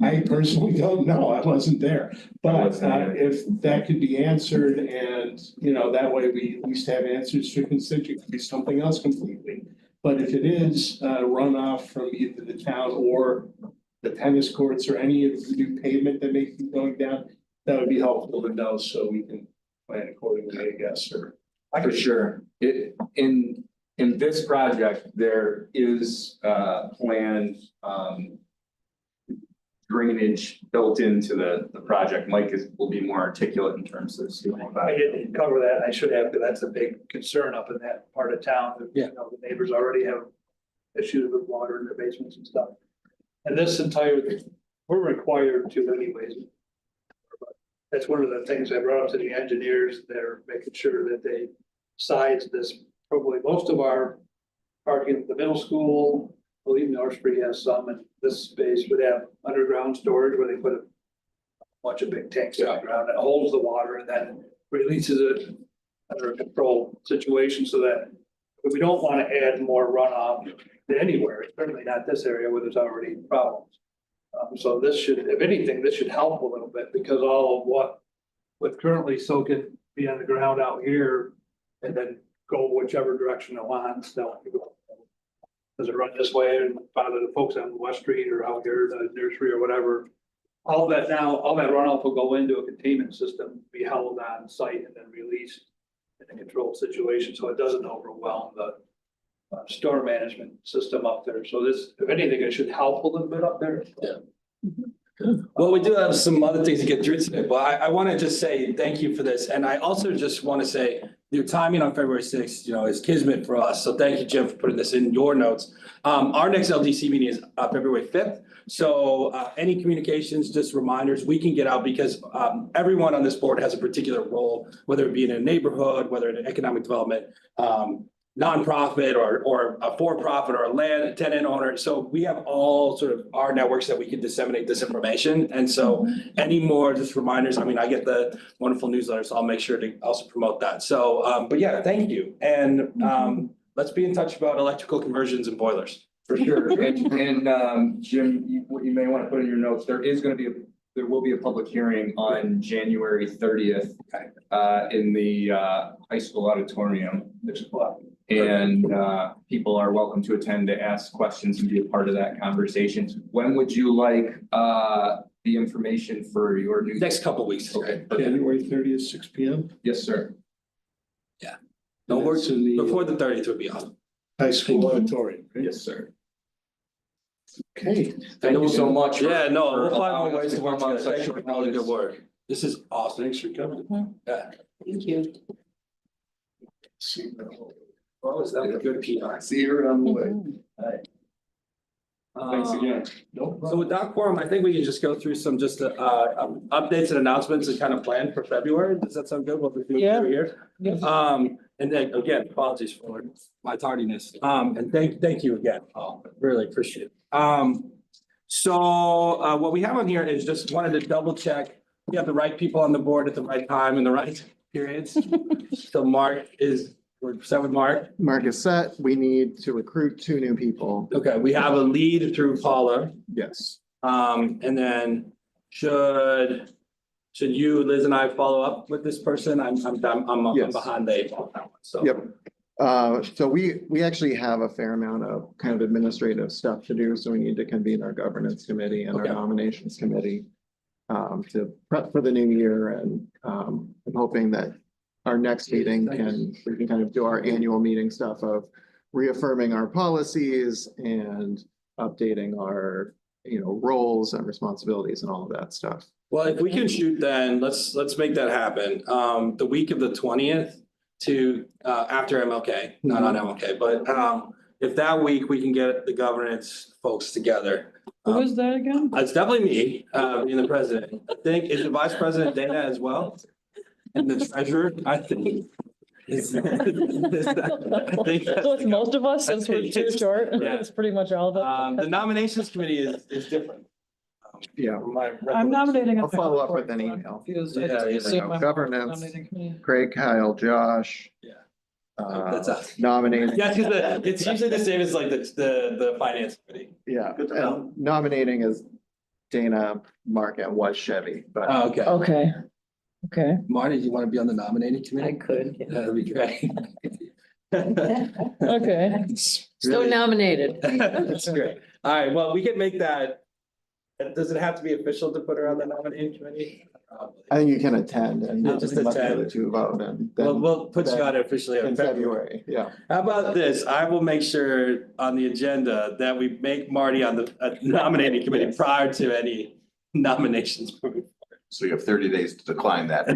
K: I personally don't know, I wasn't there, but
E: wasn't either.
K: if that could be answered and, you know, that way we at least have answers to constituents, it could be something else completely. But if it is runoff from either the town or the tennis courts or any of the new pavement that may be going down, that would be helpful to know so we can plan accordingly, I guess, or.
E: For sure. In this project, there is planned drainage built into the project. Mike will be more articulate in terms of.
H: I didn't cover that. I should have, because that's a big concern up in that part of town.
G: Yeah.
H: You know, the neighbors already have issues with water in their basements and stuff. And this entire, we're required to anyways. But that's one of the things I brought up to the engineers. They're making sure that they size this. Probably most of our parking at the middle school, I believe North Street has some, and this space would have underground storage where they put a bunch of big tanks on the ground that holds the water and then releases it under a controlled situation, so that if we don't want to add more runoff to anywhere, certainly not this area where there's already problems. So this should, if anything, this should help a little bit, because all of what with currently soaking be on the ground out here and then go whichever direction it wants, they'll go. Does it run this way and bother the folks on West Street or out here, the nursery or whatever? All that runoff will go into a containment system, be held on site and then released in a controlled situation, so it doesn't overwhelm the storm management system up there. So this, if anything, it should help a little bit up there.
F: Well, we do have some other things to get through today, but I want to just say thank you for this. And I also just want to say your timing on February 6th, you know, is kismet for us. So thank you, Jim, for putting this in your notes. Our next LDC meeting is February 5th. So any communications, just reminders, we can get out, because everyone on this board has a particular role, whether it be in a neighborhood, whether in economic development, nonprofit or a for-profit or a land tenant owner. So we have all sort of our networks that we can disseminate this information. And so any more just reminders, I mean, I get the wonderful newsletter, so I'll make sure to also promote that. So, but yeah, thank you. And let's be in touch about electrical conversions and boilers.
E: For sure. And Jim, what you may want to put in your notes, there will be a public hearing on January 30th in the high school auditorium. And people are welcome to attend to ask questions and be a part of that conversation. When would you like the information for your new?
F: Next couple of weeks.
E: Okay.
K: January 30th, 6 P.M.
E: Yes, sir.
F: No
K: And
F: worries.
K: that's in the
F: Before the 30th would be awesome.
K: high school auditorium. right?
E: Yes, sir.
K: Okay,
E: Thank you so much.
F: Yeah, no,
E: for
F: we'll find
E: allowing
F: more
E: us
F: ways to work
E: come on
F: together.
E: such
F: Thank you
E: short
F: for all the good
E: notice.
F: work. This is awesome.
K: thanks for coming.
F: Yeah.
A: Thank you.
K: See,
F: Well, is that a good PR?
E: See you around the way.
F: Thanks
E: again.
F: So with that quorum, I think we can just go through some just updates and announcements and kind of plan for February. Does that sound good? What we're doing
A: Yeah.
F: here?
A: Yes.
F: And then again, apologies for my tardiness. And thank you again. Really appreciate it. So what we have on here is just wanted to double check. We have the right people on the board at the right time and the right periods. So we're set with Mark.
C: Mark is set. We need to recruit 2 new people.
F: Okay, we have a lead through Paula.
C: Yes.
F: And then should should you, Liz and I follow up with this person? I'm
C: Yes.
F: behind the eight ball on that one, so.
C: Yep. So we actually have a fair amount of kind of administrative stuff to do, so we need to convene our governance committee and our
F: Okay.
C: nominations committee. To prep for the new year, and I'm hoping that our next meeting we can kind of do our annual meeting stuff of reaffirming our policies and updating our, roles and responsibilities and all of that stuff.
F: Well, if we can shoot then, let's make that happen. The week of the 20th to after MLK, not on MLK, but if that week we can get the governance folks together.
B: Who is that again?
F: It's definitely me, being the president. I think, is the vice president Dana as well? And the treasurer, I think. I think
B: So it's most of us, since we're too short,
F: Yeah.
B: it's pretty much all of us.
F: The nominations committee is different.
C: Yeah,
B: I'm nominating.
C: I'll follow up with an email.
B: Confused.
F: Yeah,
B: I
F: yeah,
B: assume I'm
C: governance.
B: nominating committee.
C: Craig, Kyle, Josh.
F: Yeah. That's
C: Uh,
F: us.
C: nominating,
F: Yeah, because it's usually the same as like the finance committee.
C: yeah,
J: Good to know.
C: and nominating is Dana, Mark, and was Chevy, but
F: Oh, okay.
B: Okay. Okay.
F: Marty, do you want to be on the nominating committee?
A: could.
F: That'd be great.
B: Okay.
A: So nominated.
F: That's great. All right, well, we can make that. Does it have to be official to put her on the nominating committee?
C: I think you can attend and
F: I'll just
C: let the
F: attend.
C: other two vote and
F: We'll put
C: then
F: Scott officially
C: in
F: on February.
C: February, yeah.
F: How about this? I will make sure on the agenda that we make Marty on the nominating committee prior to any nominations.
J: So you have 30 days to decline that.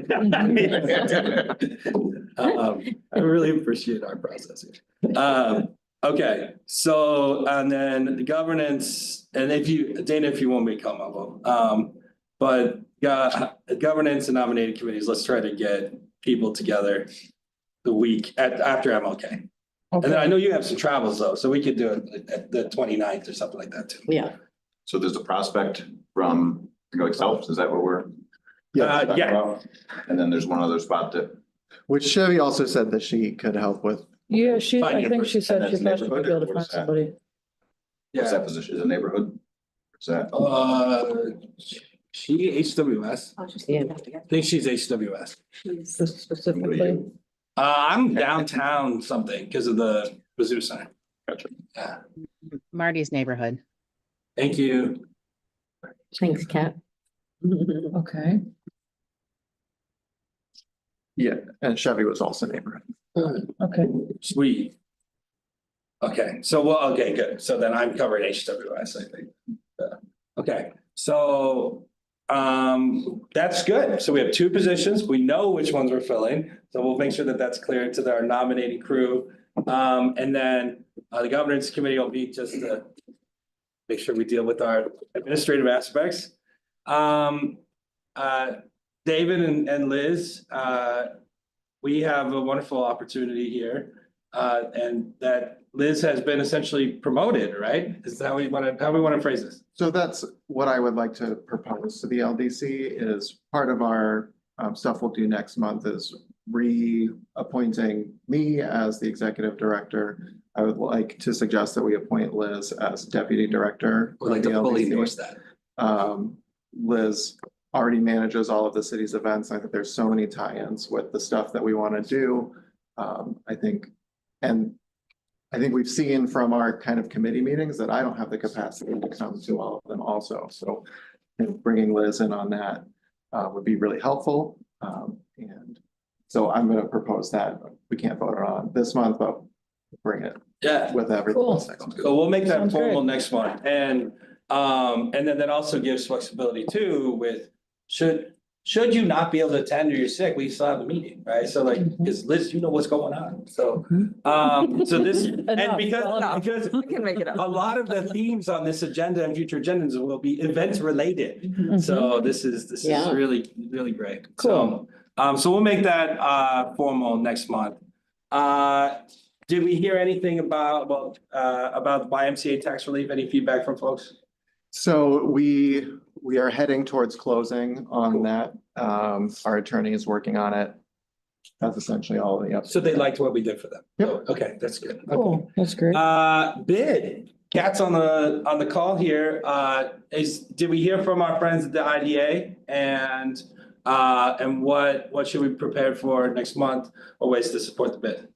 F: I really appreciate our process here. Okay, so, and then the governance, and Dana, if you want me to come, I'll vote. But governance and nominating committees, let's try to get people together the week after MLK. And then I know you have some travels though, so we could do it at the 29th or something like that too.
A: Yeah.
J: So there's a prospect from Excel, is that what we're?
F: Yeah.
J: And then there's one other spot that,
C: Which Chevy also said that she could help with.
B: Yeah, I
F: Finding
B: think she said she
J: that's
B: thought she might be able to
J: neighborhood, or
B: find
J: what is that?
B: somebody.
J: what's that position, is it neighborhood? Is that,
F: She HWS,
A: Yeah.
F: I think she's HWS.
B: Specifically.
F: I'm downtown something because of the Bazoo sign.
J: gotcha.
F: Yeah,
L: Marty's neighborhood.
F: thank you.
A: Thanks, Kat.
B: Okay.
C: Yeah, and Chevy was also neighborhood.
B: Okay.
F: Sweet. Okay, okay, good. So then I'm covering HWS, I think. Okay, so that's good. So we have two positions. We know which ones we're filling. So we'll make sure that that's clear to our nominating crew. And then the governance committee will be just to make sure we deal with our administrative aspects. David and Liz, we have a wonderful opportunity here. And that Liz has been essentially promoted, right? Is that how we want to phrase this?
C: So that's what I would like to propose to the LDC is part of our stuff we'll do next month is reappointing me as the executive director. I would like to suggest that we appoint Liz as deputy director.
F: We'd like
C: of the
F: to fully
C: LDC.
F: endorse that.
C: Liz already manages all of the city's events. I think there's so many tie-ins with the stuff that we want to do. I think we've seen from our kind of committee meetings that I don't have the capacity to come to all of them also. So bringing Liz in on that would be really helpful. And so I'm going to propose that. We can't vote on this month, but bring it
F: Yeah.
C: with everything.
B: Cool.
F: So we'll make that
B: Sounds
F: formal
B: great.
F: next month, and then that also gives flexibility too with should you not be able to attend or you're sick, we still have the meeting, right? So like, because Liz, you know what's going on, so so this, and
B: Enough,
F: because
A: I can make it
F: a
A: up.
F: lot of the themes on this agenda and future agendas will be event related. So this is
A: Yeah.
F: really, really great.
B: Cool.
F: So we'll make that formal next month. Did we hear anything about the YMCA tax relief? Any feedback from folks?
C: So we are heading towards closing on that. Our attorney is working on it. That's essentially all of the updates.
F: So they liked what we did for them?
C: Yep.
F: Okay, that's good. Okay.
B: Cool, that's great.
F: Bid, Kat's on the call here. Did we hear from our friends at the IDA? And And what should we prepare for next month or ways to support the bid?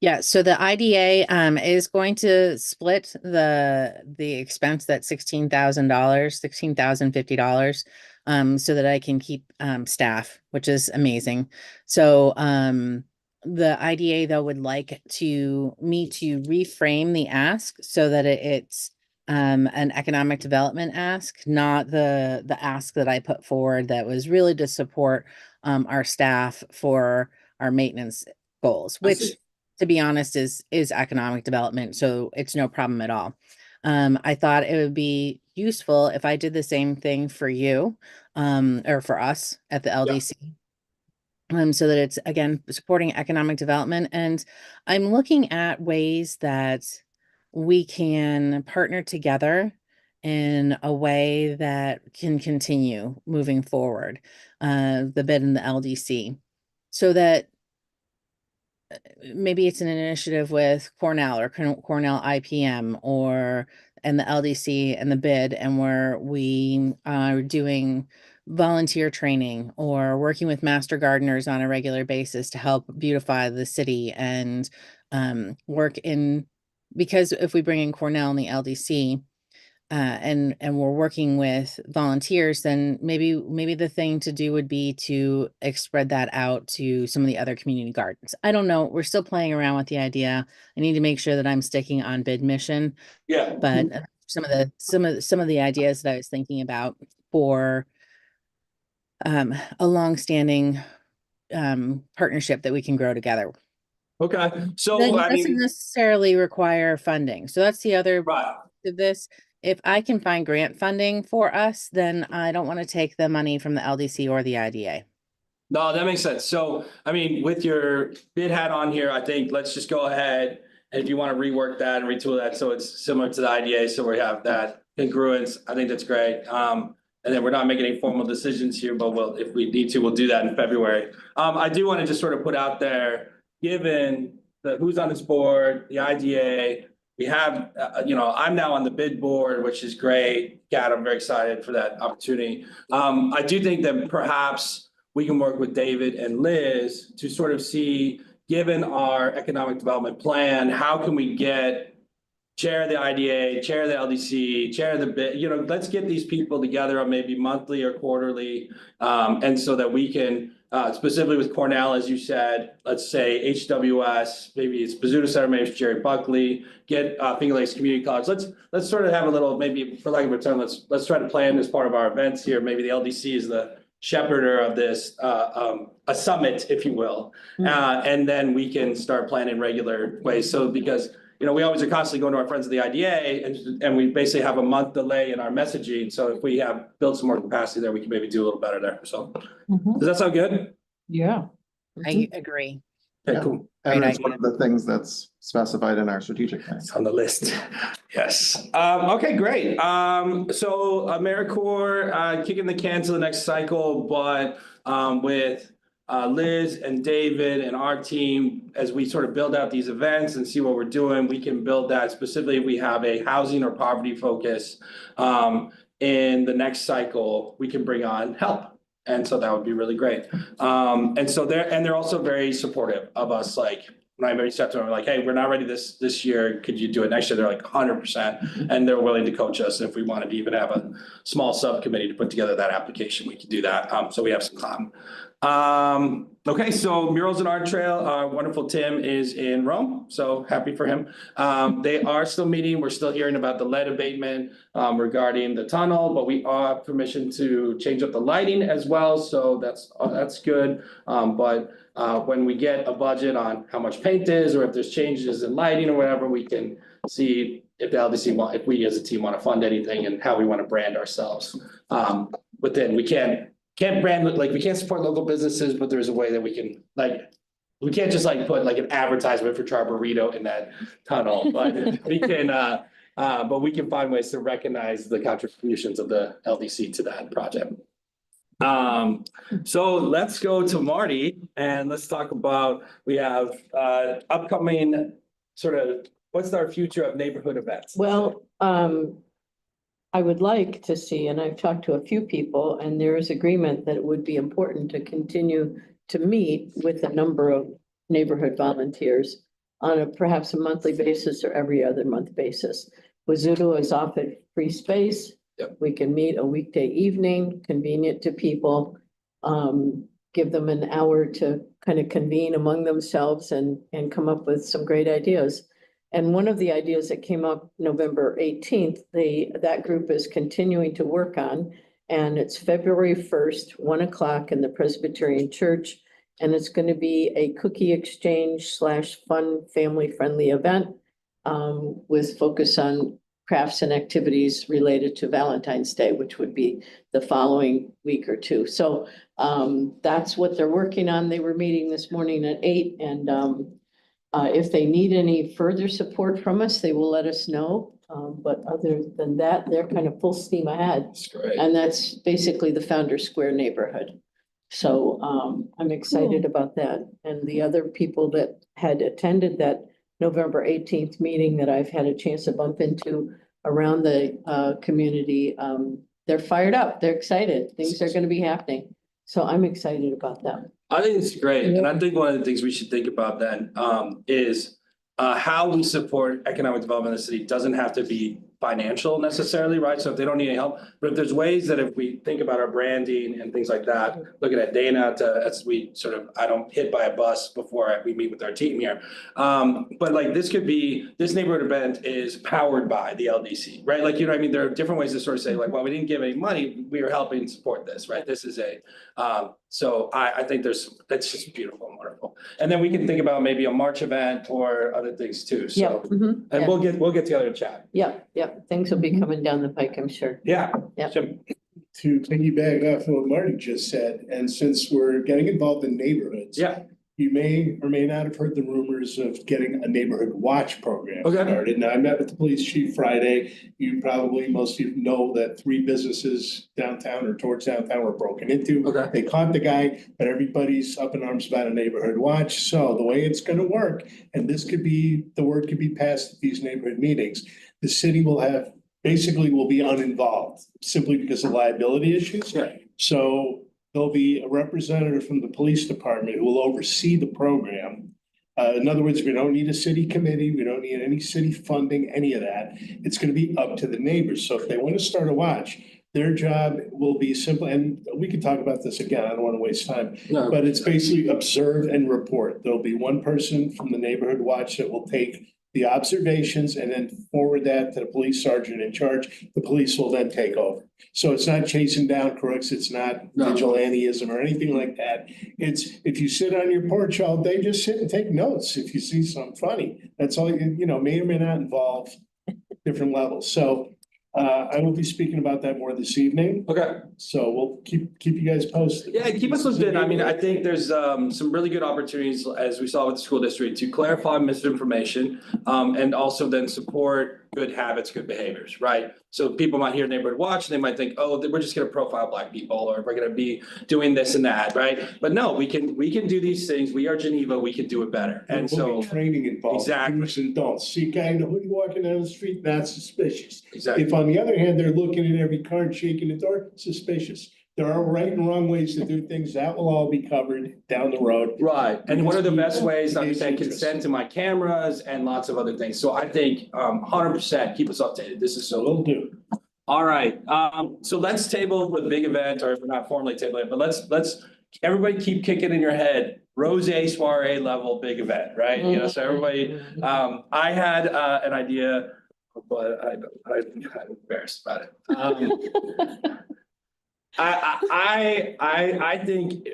L: Yeah, so the IDA is going to split the expense, that $16,050, so that I can keep staff, which is amazing. So the IDA though would like me to reframe the ask so that it's an economic development ask, not the ask that I put forward that was really to support our staff for our maintenance goals,
F: I
L: which,
F: see.
L: to be honest, is economic development, so it's no problem at all. I thought it would be useful if I did the same thing for you, or for us at the LDC. So that it's, again, supporting economic development. And I'm looking at ways that we can partner together in a way that can continue moving forward, the bid in the LDC, so that maybe it's an initiative with Cornell or Cornell IPM and the LDC and the bid, and where we are doing volunteer training or working with master gardeners on a regular basis to help beautify the city and work in, because if we bring in Cornell and the LDC, and we're working with volunteers, then maybe the thing to do would be to spread that out to some of the other community gardens. I don't know. We're still playing around with the idea. I need to make sure that I'm sticking on bid mission.
F: Yeah.
L: But some of the ideas that I was thinking about for a longstanding partnership that we can grow together.
F: Okay, so
L: That
F: I
L: doesn't
F: mean,
L: necessarily require funding. So that's the other
F: right.
L: to this. If I can find grant funding for us, then I don't want to take the money from the LDC or the IDA.
F: No, that makes sense. So, I mean, with your bid hat on here, I think let's just go ahead. And if you want to rework that and retool that, so it's similar to the IDA, so we have that congruence, I think that's great. And then we're not making any formal decisions here, but if we need to, we'll do that in February. I do want to just sort of put out there, given who's on this board, the IDA, we have, I'm now on the bid board, which is great. God, I'm very excited for that opportunity. I do think that perhaps we can work with David and Liz to sort of see, given our economic development plan, how can we get chair of the IDA, chair of the LDC, chair of the bid, let's get these people together on maybe monthly or quarterly. And so that we can, specifically with Cornell, as you said, let's say HWS, maybe it's Bazzuto Center, maybe it's Jerry Buckley, get Finger Lakes Community College. Let's sort of have a little, maybe for lack of a term, let's try to plan as part of our events here. Maybe the LDC is the shepherder of this, a summit, if you will. And then we can start planning regular ways. So because we always are constantly going to our friends at the IDA and we basically have a month delay in our messaging. So if we have built some more capacity there, we can maybe do a little better there. So does that sound good?
B: Yeah.
L: I agree.
F: Okay, cool.
C: And
L: Great
C: that's one of the things that's specified in our strategic plan.
F: It's on the list. Yes. Okay, great. So AmeriCorps kicking the can to the next cycle, but with Liz and David and our team, as we sort of build out these events and see what we're doing, we can build that specifically. We have a housing or poverty focus. In the next cycle, we can bring on help. And so that would be really great. And so they're also very supportive of us. Like when I reached out to them, like, hey, we're not ready this year. Could you do it next year? They're like 100%. And they're willing to coach us. And if we wanted to even have a small subcommittee to put together that application, we could do that. So we have some time. Okay, so Murals and Art Trail, our wonderful Tim is in Rome, so happy for him. They are still meeting. We're still hearing about the lead abatement regarding the tunnel, but we have permission to change up the lighting as well, so that's good. But when we get a budget on how much paint is, or if there's changes in lighting or whatever, we can see if the LDC if we as a team want to fund anything and how we want to brand ourselves. Within, we can't brand, like we can't support local businesses, but there's a way that we can, like, we can't just like put like an advertisement for Char Burrito in that tunnel, but we can find ways to recognize the contributions of the LDC to that project. So let's go to Marty and let's talk about, we have upcoming sort of, what's our future of neighborhood events?
A: Well, I would like to see, and I've talked to a few people, and there is agreement that it would be important to continue to meet with a number of neighborhood volunteers on a perhaps a monthly basis or every other month basis. Wazoo is offered free space.
F: Yep.
A: We can meet a weekday evening, convenient to people. Give them an hour to kind of convene among themselves and come up with some great ideas. And one of the ideas that came up November 18th, that group is continuing to work on, and it's February 1st, 1 o'clock in the Presbyterian Church. And it's going to be a cookie exchange / fun, family-friendly event with focus on crafts and activities related to Valentine's Day, which would be the following week or two. So that's what they're working on. They were meeting this morning at 8, and if they need any further support from us, they will let us know. But other than that, they're kind of full steam ahead.
F: That's great.
A: And that's basically the Founders Square neighborhood. So I'm excited about that. And the other people that had attended that November 18th meeting that I've had a chance to bump into around the community, they're fired up. They're excited. Things are going to be happening. So I'm excited about that.
F: I think it's great, and I think one of the things we should think about then is how we support economic development in the city doesn't have to be financial necessarily, right? So if they don't need any help, but if there's ways that if we think about our branding and things like that, looking at Dana as we sort of, I don't hit by a bus before we meet with our team here. But like this neighborhood event is powered by the LDC, right? Like, you know what I mean? There are different ways to sort of say like, well, we didn't give any money, we are helping support this, right? This is so I think that's just beautiful and wonderful. And then we can think about maybe a March event or other things too. So, and we'll get together and chat.
A: Yeah. Things will be coming down the pike, I'm sure.
F: Yeah.
A: Yeah.
F: Jim.
K: To piggyback off of what Marty just said, and since we're getting involved in neighborhoods.
F: Yeah.
K: You may or may not have heard the rumors of getting a neighborhood watch program started. Now, I met with the police chief Friday. Most of you know that 3 businesses downtown or towards downtown were broken into. They caught the guy, but everybody's up in arms about a neighborhood watch. So the way it's going to work, and the word could be passed at these neighborhood meetings, the city will be uninvolved simply because of liability issues.
F: Yeah.
K: So there'll be a representative from the police department who will oversee the program. In other words, we don't need a city committee. We don't need any city funding, any of that. It's going to be up to the neighbors. So if they want to start a watch, their job will be simple. And we can talk about this again. I don't want to waste time, but it's basically observe and report. There'll be one person from the neighborhood watch that will take the observations and then forward that to the police sergeant in charge. The police will then take over. So it's not chasing down crooks. It's not vigilantism or anything like that. It's if you sit on your porch all day, just sit and take notes. If you see something funny, that's all may or may not involve different levels. So I will be speaking about that more this evening.
F: Okay.
K: So we'll keep you guys posted.
F: Yeah, keep us posted. I mean, I think there's some really good opportunities, as we saw with the school district, to clarify misinformation and also then support good habits, good behaviors, right? So people might hear neighborhood watch, they might think, oh, we're just gonna profile Black people, or we're gonna be doing this and that, right? But no, we can do these things. We are Geneva, we can do it better. And so
K: training involved,
F: exactly.
K: Do's and don'ts. See a guy in a hoodie walking down the street, that's suspicious.
F: Exactly.
K: If on the other hand, they're looking at every car and shaking the door, suspicious. There are right and wrong ways to do things. That will all be covered down the road.
F: Right. And what are the best ways to understand consent to my cameras and lots of other things? So I think 100% keep us updated. This is so.
K: Will do.
F: All right. So let's table the big event, or if we're not formally tabling it, but let's everybody keep kicking in your head. Rose soiree level big event, right? You know, so everybody, I had an idea, but I'm embarrassed about it. I think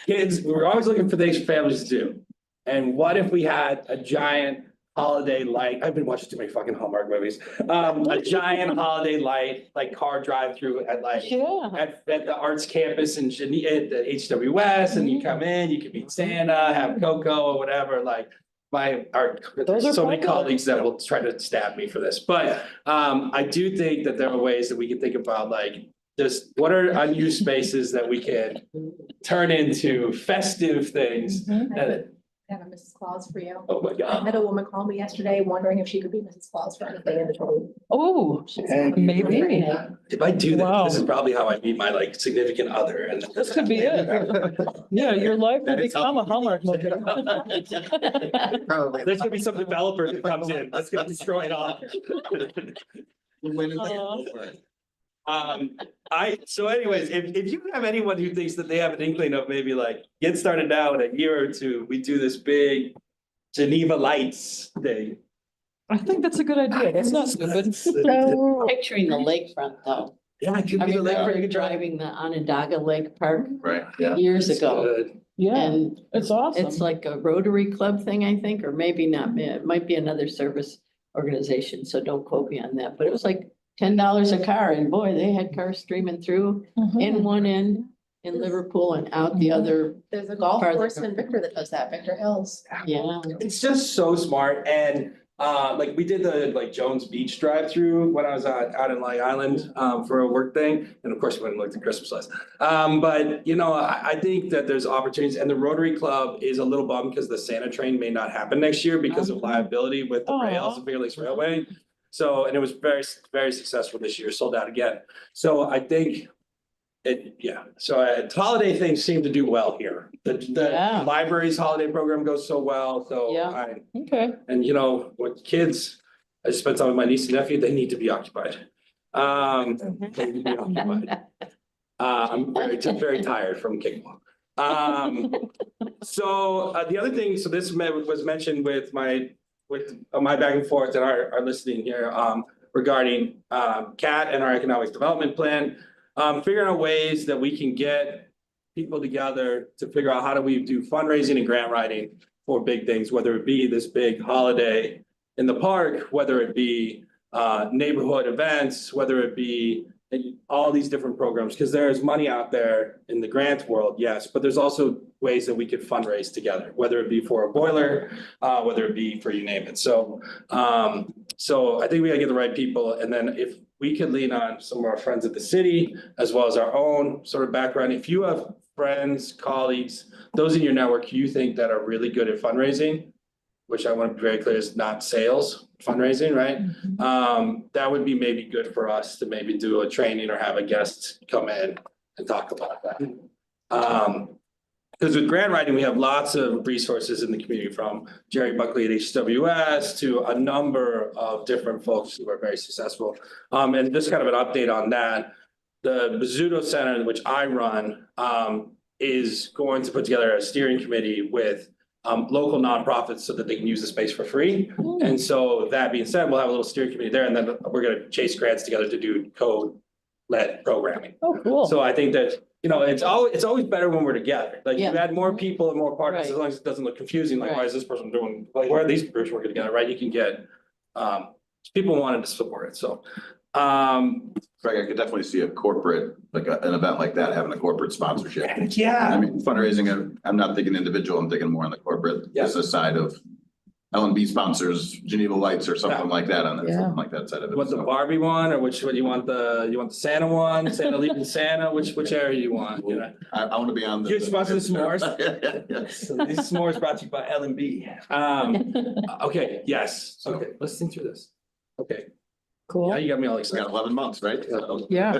F: kids, we're always looking for things for families to do. And what if we had a giant holiday light? I've been watching too many fucking Hallmark movies. A giant holiday light, like car drive-through at at the arts campus in Geneva, at the HWS, and you come in, you can meet Santa, have cocoa or whatever, like there's so many colleagues that will try to stab me for this. But I do think that there are ways that we can think about, like, just what are unused spaces that we can turn into festive things.
M: I have a Mrs. Claus for you.
F: Oh my
M: I
F: God.
M: had a woman call me yesterday wondering if she could be Mrs. Claus for anything in the trade.
B: Oh, maybe.
F: If I do
B: Wow.
F: this, this is probably how I meet my like significant other and.
B: This could be it. Yeah, your life will become a Hallmark movie.
C: Probably.
G: There's gonna be some developer that comes in, that's gonna destroy it all. So anyways, if you have anyone who thinks that they have an inkling of maybe like, get started now in a year or two, we do this big Geneva Lights thing.
B: I think that's a good idea. That's not stupid.
A: Picturing the lakefront though.
F: Yeah, I could
A: I
F: be the
A: remember
F: lake.
A: driving the Onondaga Lake Park
J: Right.
A: years ago.
B: Yeah,
A: And
B: it's awesome.
A: it's like a Rotary Club thing, I think, or maybe not. It might be another service organization, so don't quote me on that. But it was like $10 a car, and boy, they had cars streaming through in one end in Liverpool and out the other.
M: There's a golf
A: Farther.
M: course in Victor that does that, Victor Hills.
A: Yeah.
F: It's just so smart and like we did the like Jones Beach drive-through when I was out in Long Island for a work thing. And of course, we went and looked at Christmas lights. But you know, I think that there's opportunities and the Rotary Club is a little bummed because the Santa train may not happen next year because of liability with the rails, the Finger Lakes Railway. So, and it was very, very successful this year, sold out again. So I think so holiday things seem to do well here. The library's holiday program goes so well, so
A: Yeah.
B: Okay.
F: and you know, with kids, I spent time with my niece and nephew, they need to be occupied. They need to be occupied. I'm very tired from kickball. So the other thing, so this was mentioned with my back and forth and our listening here regarding CAT and our economic development plan. Figuring out ways that we can get people together to figure out how do we do fundraising and grant writing for big things, whether it be this big holiday in the park, whether it be neighborhood events, whether it be all these different programs, because there's money out there in the grant world, yes, but there's also ways that we could fundraise together, whether it be for a boiler, whether it be for you name it. So I think we gotta get the right people, and then if we could lean on some of our friends at the city, as well as our own sort of background. If you have friends, colleagues, those in your network you think that are really good at fundraising, which I want to be very clear is not sales, fundraising, right? That would be maybe good for us to maybe do a training or have a guest come in and talk about that. Because with grant writing, we have lots of resources in the community, from Jerry Buckley at HWS to a number of different folks who are very successful. And just kind of an update on that, the Bizzuto Center, which I run, is going to put together a steering committee with local nonprofits so that they can use the space for free. And so that being said, we'll have a little steering committee there, and then we're gonna chase grants together to do code-led programming.
B: Oh, cool.
F: So I think that, you know, it's always better when we're together. Like, you add more people and more partners, as
A: Right.
F: long as it doesn't look confusing, like,
A: Right.
F: why is this person doing, like, why are these groups working together, right? You can get, people wanted to support it, so.
J: Greg, I could definitely see a corporate, like an event like that, having a corporate sponsorship.
F: Yeah.
J: I mean, fundraising, I'm not thinking individual, I'm thinking more on the corporate business side of L&B sponsors, Geneva Lights or something like that on that, something like that side of it.
F: You want the Barbie one, or which one you want the Santa one, Santa leaving Santa, which area you want, you know?
J: I want to be on the.
F: You sponsor the s'mores?
J: Yes.
F: So these s'mores brought to you by L&B. Okay, yes, okay, let's think through this. Okay,
B: Cool.
F: now you got me all
J: We
F: excited.
J: got 11 months, right?
B: Yeah.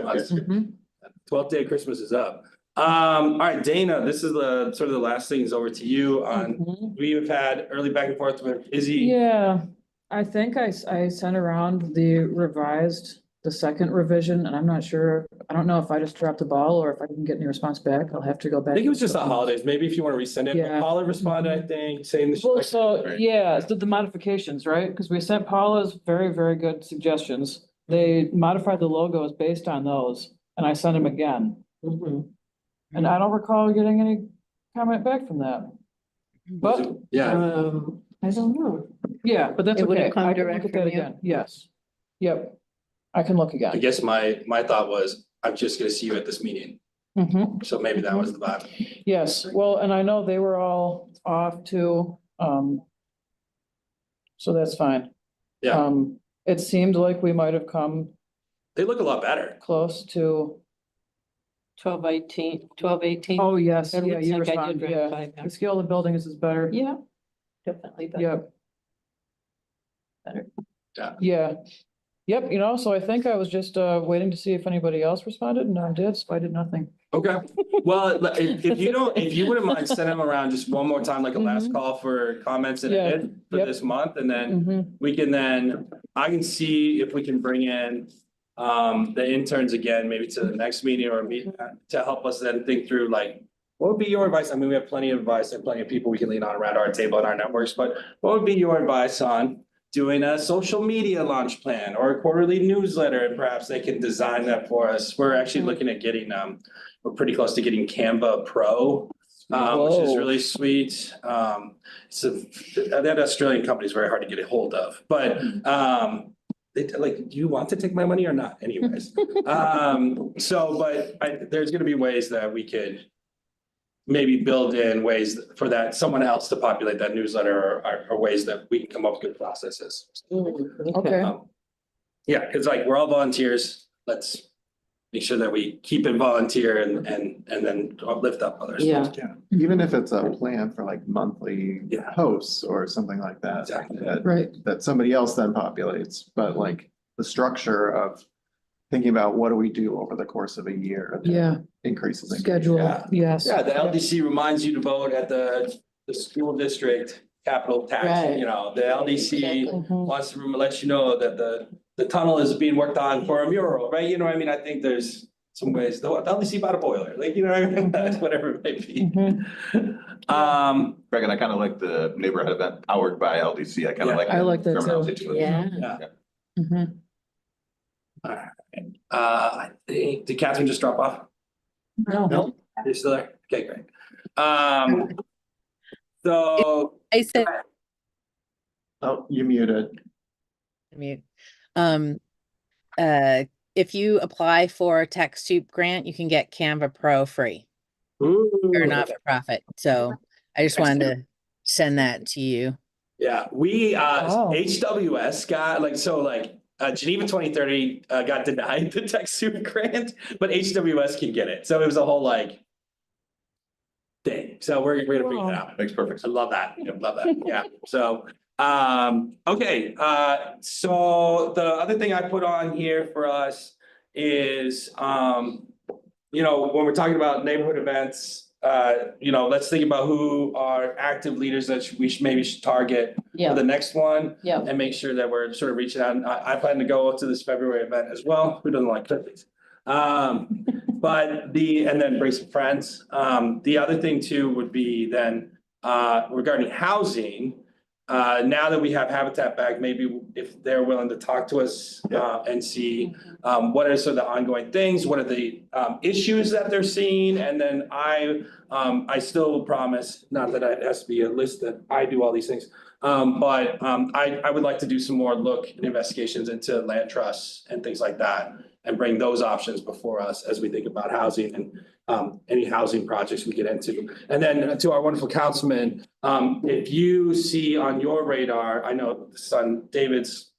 F: 12th day of Christmas is up. All right, Dana, this is the sort of the last things over to you on, we have had early back and forth with Izzy.
B: Yeah, I think I sent around the second revision, and I'm not sure, I don't know if I just dropped the ball or if I didn't get any response back. I'll have to go
F: I
B: back.
F: think it was just the holidays, maybe if you want to resend it,
B: Yeah.
F: Paula responded, I think, saying.
B: Well, so, yeah, so the modifications, right? Because we sent Paula's very, very good suggestions. They modified the logos based on those, and I sent them again. And I don't recall getting any comment back from that. But,
F: Yeah,
A: I don't know.
B: yeah, but that's
A: It would
B: okay.
A: have come
B: I can
A: direct
B: look at
A: from
B: that
A: you?
B: again. Yes. Yep. I can look
F: I
B: again.
F: guess my thought was, I'm just gonna see you at this meeting, so maybe that was the vibe.
B: Yes, well, and I know they were all off too, so that's fine.
F: Yeah.
B: It seemed like we might have come
F: They look a lot better.
B: close to,
A: 1218.
B: oh, yes,
A: It
B: yeah,
A: looks
B: you
A: like I
B: responded,
A: did
B: yeah.
A: verify that.
B: The scale of the buildings is better.
A: Yeah, definitely better.
B: Yep.
A: Better.
B: Yeah. Yep, you know, so I think I was just waiting to see if anybody else responded, and I did, so I did nothing.
F: Okay, well, if you don't, if you wouldn't mind sending them around just one more time, like a last
B: Mhm.
F: call for comments and
B: Yeah,
F: edit for
B: yep.
F: this month, and then
B: Mhm.
F: we can I can see if we can bring in the interns again, maybe to the next meeting or meet to help us then think through like, what would be your advice? I mean, we have plenty of advice and plenty of people we can lean on around our table and our networks, but what would be your advice on doing a social media launch plan or a quarterly newsletter, and perhaps they can design that for us? We're actually looking at getting, we're pretty close to getting Canva Pro, which is
B: Whoa.
F: really sweet. That Australian company is very hard to get a hold of, but, like, do you want to take my money or not anyways? There's gonna be ways that we could maybe build in ways for that, someone else to populate that newsletter or ways that we can come up with good processes.
B: Okay.
F: Yeah, because like we're all volunteers. Let's make sure that we keep it volunteer and then lift up others.
A: Yeah.
C: Even if it's a plan for like monthly
F: Yeah.
C: posts or something like that.
F: Exactly.
B: Right.
C: That somebody else then populates, but like the structure of thinking about what do we do over the course of a year? that
B: Yeah,
C: Increases. in
B: schedule,
F: Yeah.
B: yes.
F: Yeah, the LDC reminds you to vote at the school district capital tax,
A: Right.
F: you know, the LDC
A: Exactly.
B: Mhm.
F: wants to let you know that the tunnel is being worked on for a mural, right? You know what I mean? I think there's some ways, the LDC bought a boiler, like, you know what I mean? Whatever it may be.
J: Greg, and I kind of like the neighborhood event powered by LDC. I kind
F: Yeah,
J: of like.
B: I like that too.
J: terminology to it.
A: Yeah.
F: Yeah.
B: Mhm.
F: I think, did Catherine just drop off?
A: No.
F: You're still there? Okay, great. So.
L: I said,
C: Oh, you muted.
L: mute. If you apply for a TechSoup grant, you can get Canva Pro free. You're a
F: Ooh.
L: not-for-profit, so I just wanted to send that to you.
F: Yeah, we,
B: Oh.
F: HWS got Geneva 2030 got denied the TechSoup grant, but HWS can get it. So it was a whole like thing. So we're gonna figure it out.
J: Makes perfect
F: I
J: sense.
F: love that. I love that. Yeah. So, okay. So the other thing I put on here for us is, you know, when we're talking about neighborhood events, you know, let's think about who are active leaders that we maybe should target for
A: Yeah,
F: the next one
A: yeah.
F: and make sure that we're sort of reaching out. And I plan to go to this February event as well. Who doesn't like cookies? And then bring some friends. The other thing too would be then, regarding housing, now that we have Habitat back, maybe if they're willing to talk to us, and see, what are sort of the ongoing things, what are the, issues that they're seeing? And then I still promise, not that it has to be a list that I do all these things. I would like to do some more look and investigations into land trusts and things like that. And bring those options before us as we think about housing and any housing projects we get into. And then to our wonderful councilman, if you see on your radar, I know this is on David's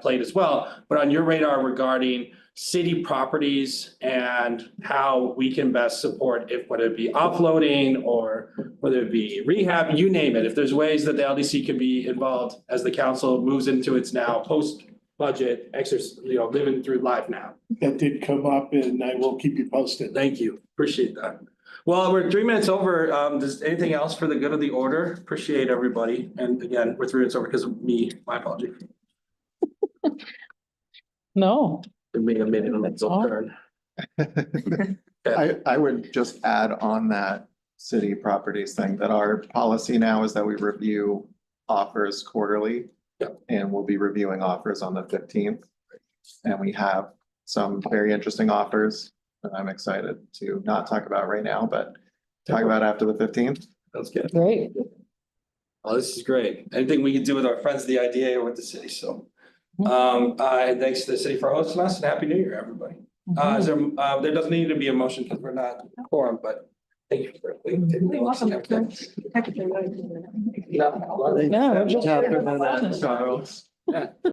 F: plate as well, but on your radar regarding city properties and how we can best support, whether it be offloading or whether it be rehab, you name it. If there's ways that the LDC can be involved as the council moves into its now post-budget exercise, you know, living through life now.
K: That did come up and I will keep you posted.
F: Thank you. Appreciate that. Well, we're 3 minutes over. Does anything else for the good of the order? Appreciate everybody. And again, we're 3 minutes over because of me. My apology.
B: No.
F: It may have made it on its own turn.
C: I would just add on that city properties thing that our policy now is that we review offers quarterly.
F: Yep.
C: And we'll be reviewing offers on the 15th. And we have some very interesting offers that I'm excited to not talk about right now, but talk about after the 15th.
F: Sounds good.
B: Great.
F: Oh, this is great. Anything we can do with our friends, the IDA or with the city, so. And thanks to the city for hosting us and Happy New Year, everybody. There doesn't need to be a motion because we're not quorum, but thank you for.
B: Yeah, we're just-
C: Charles.
F: Yeah.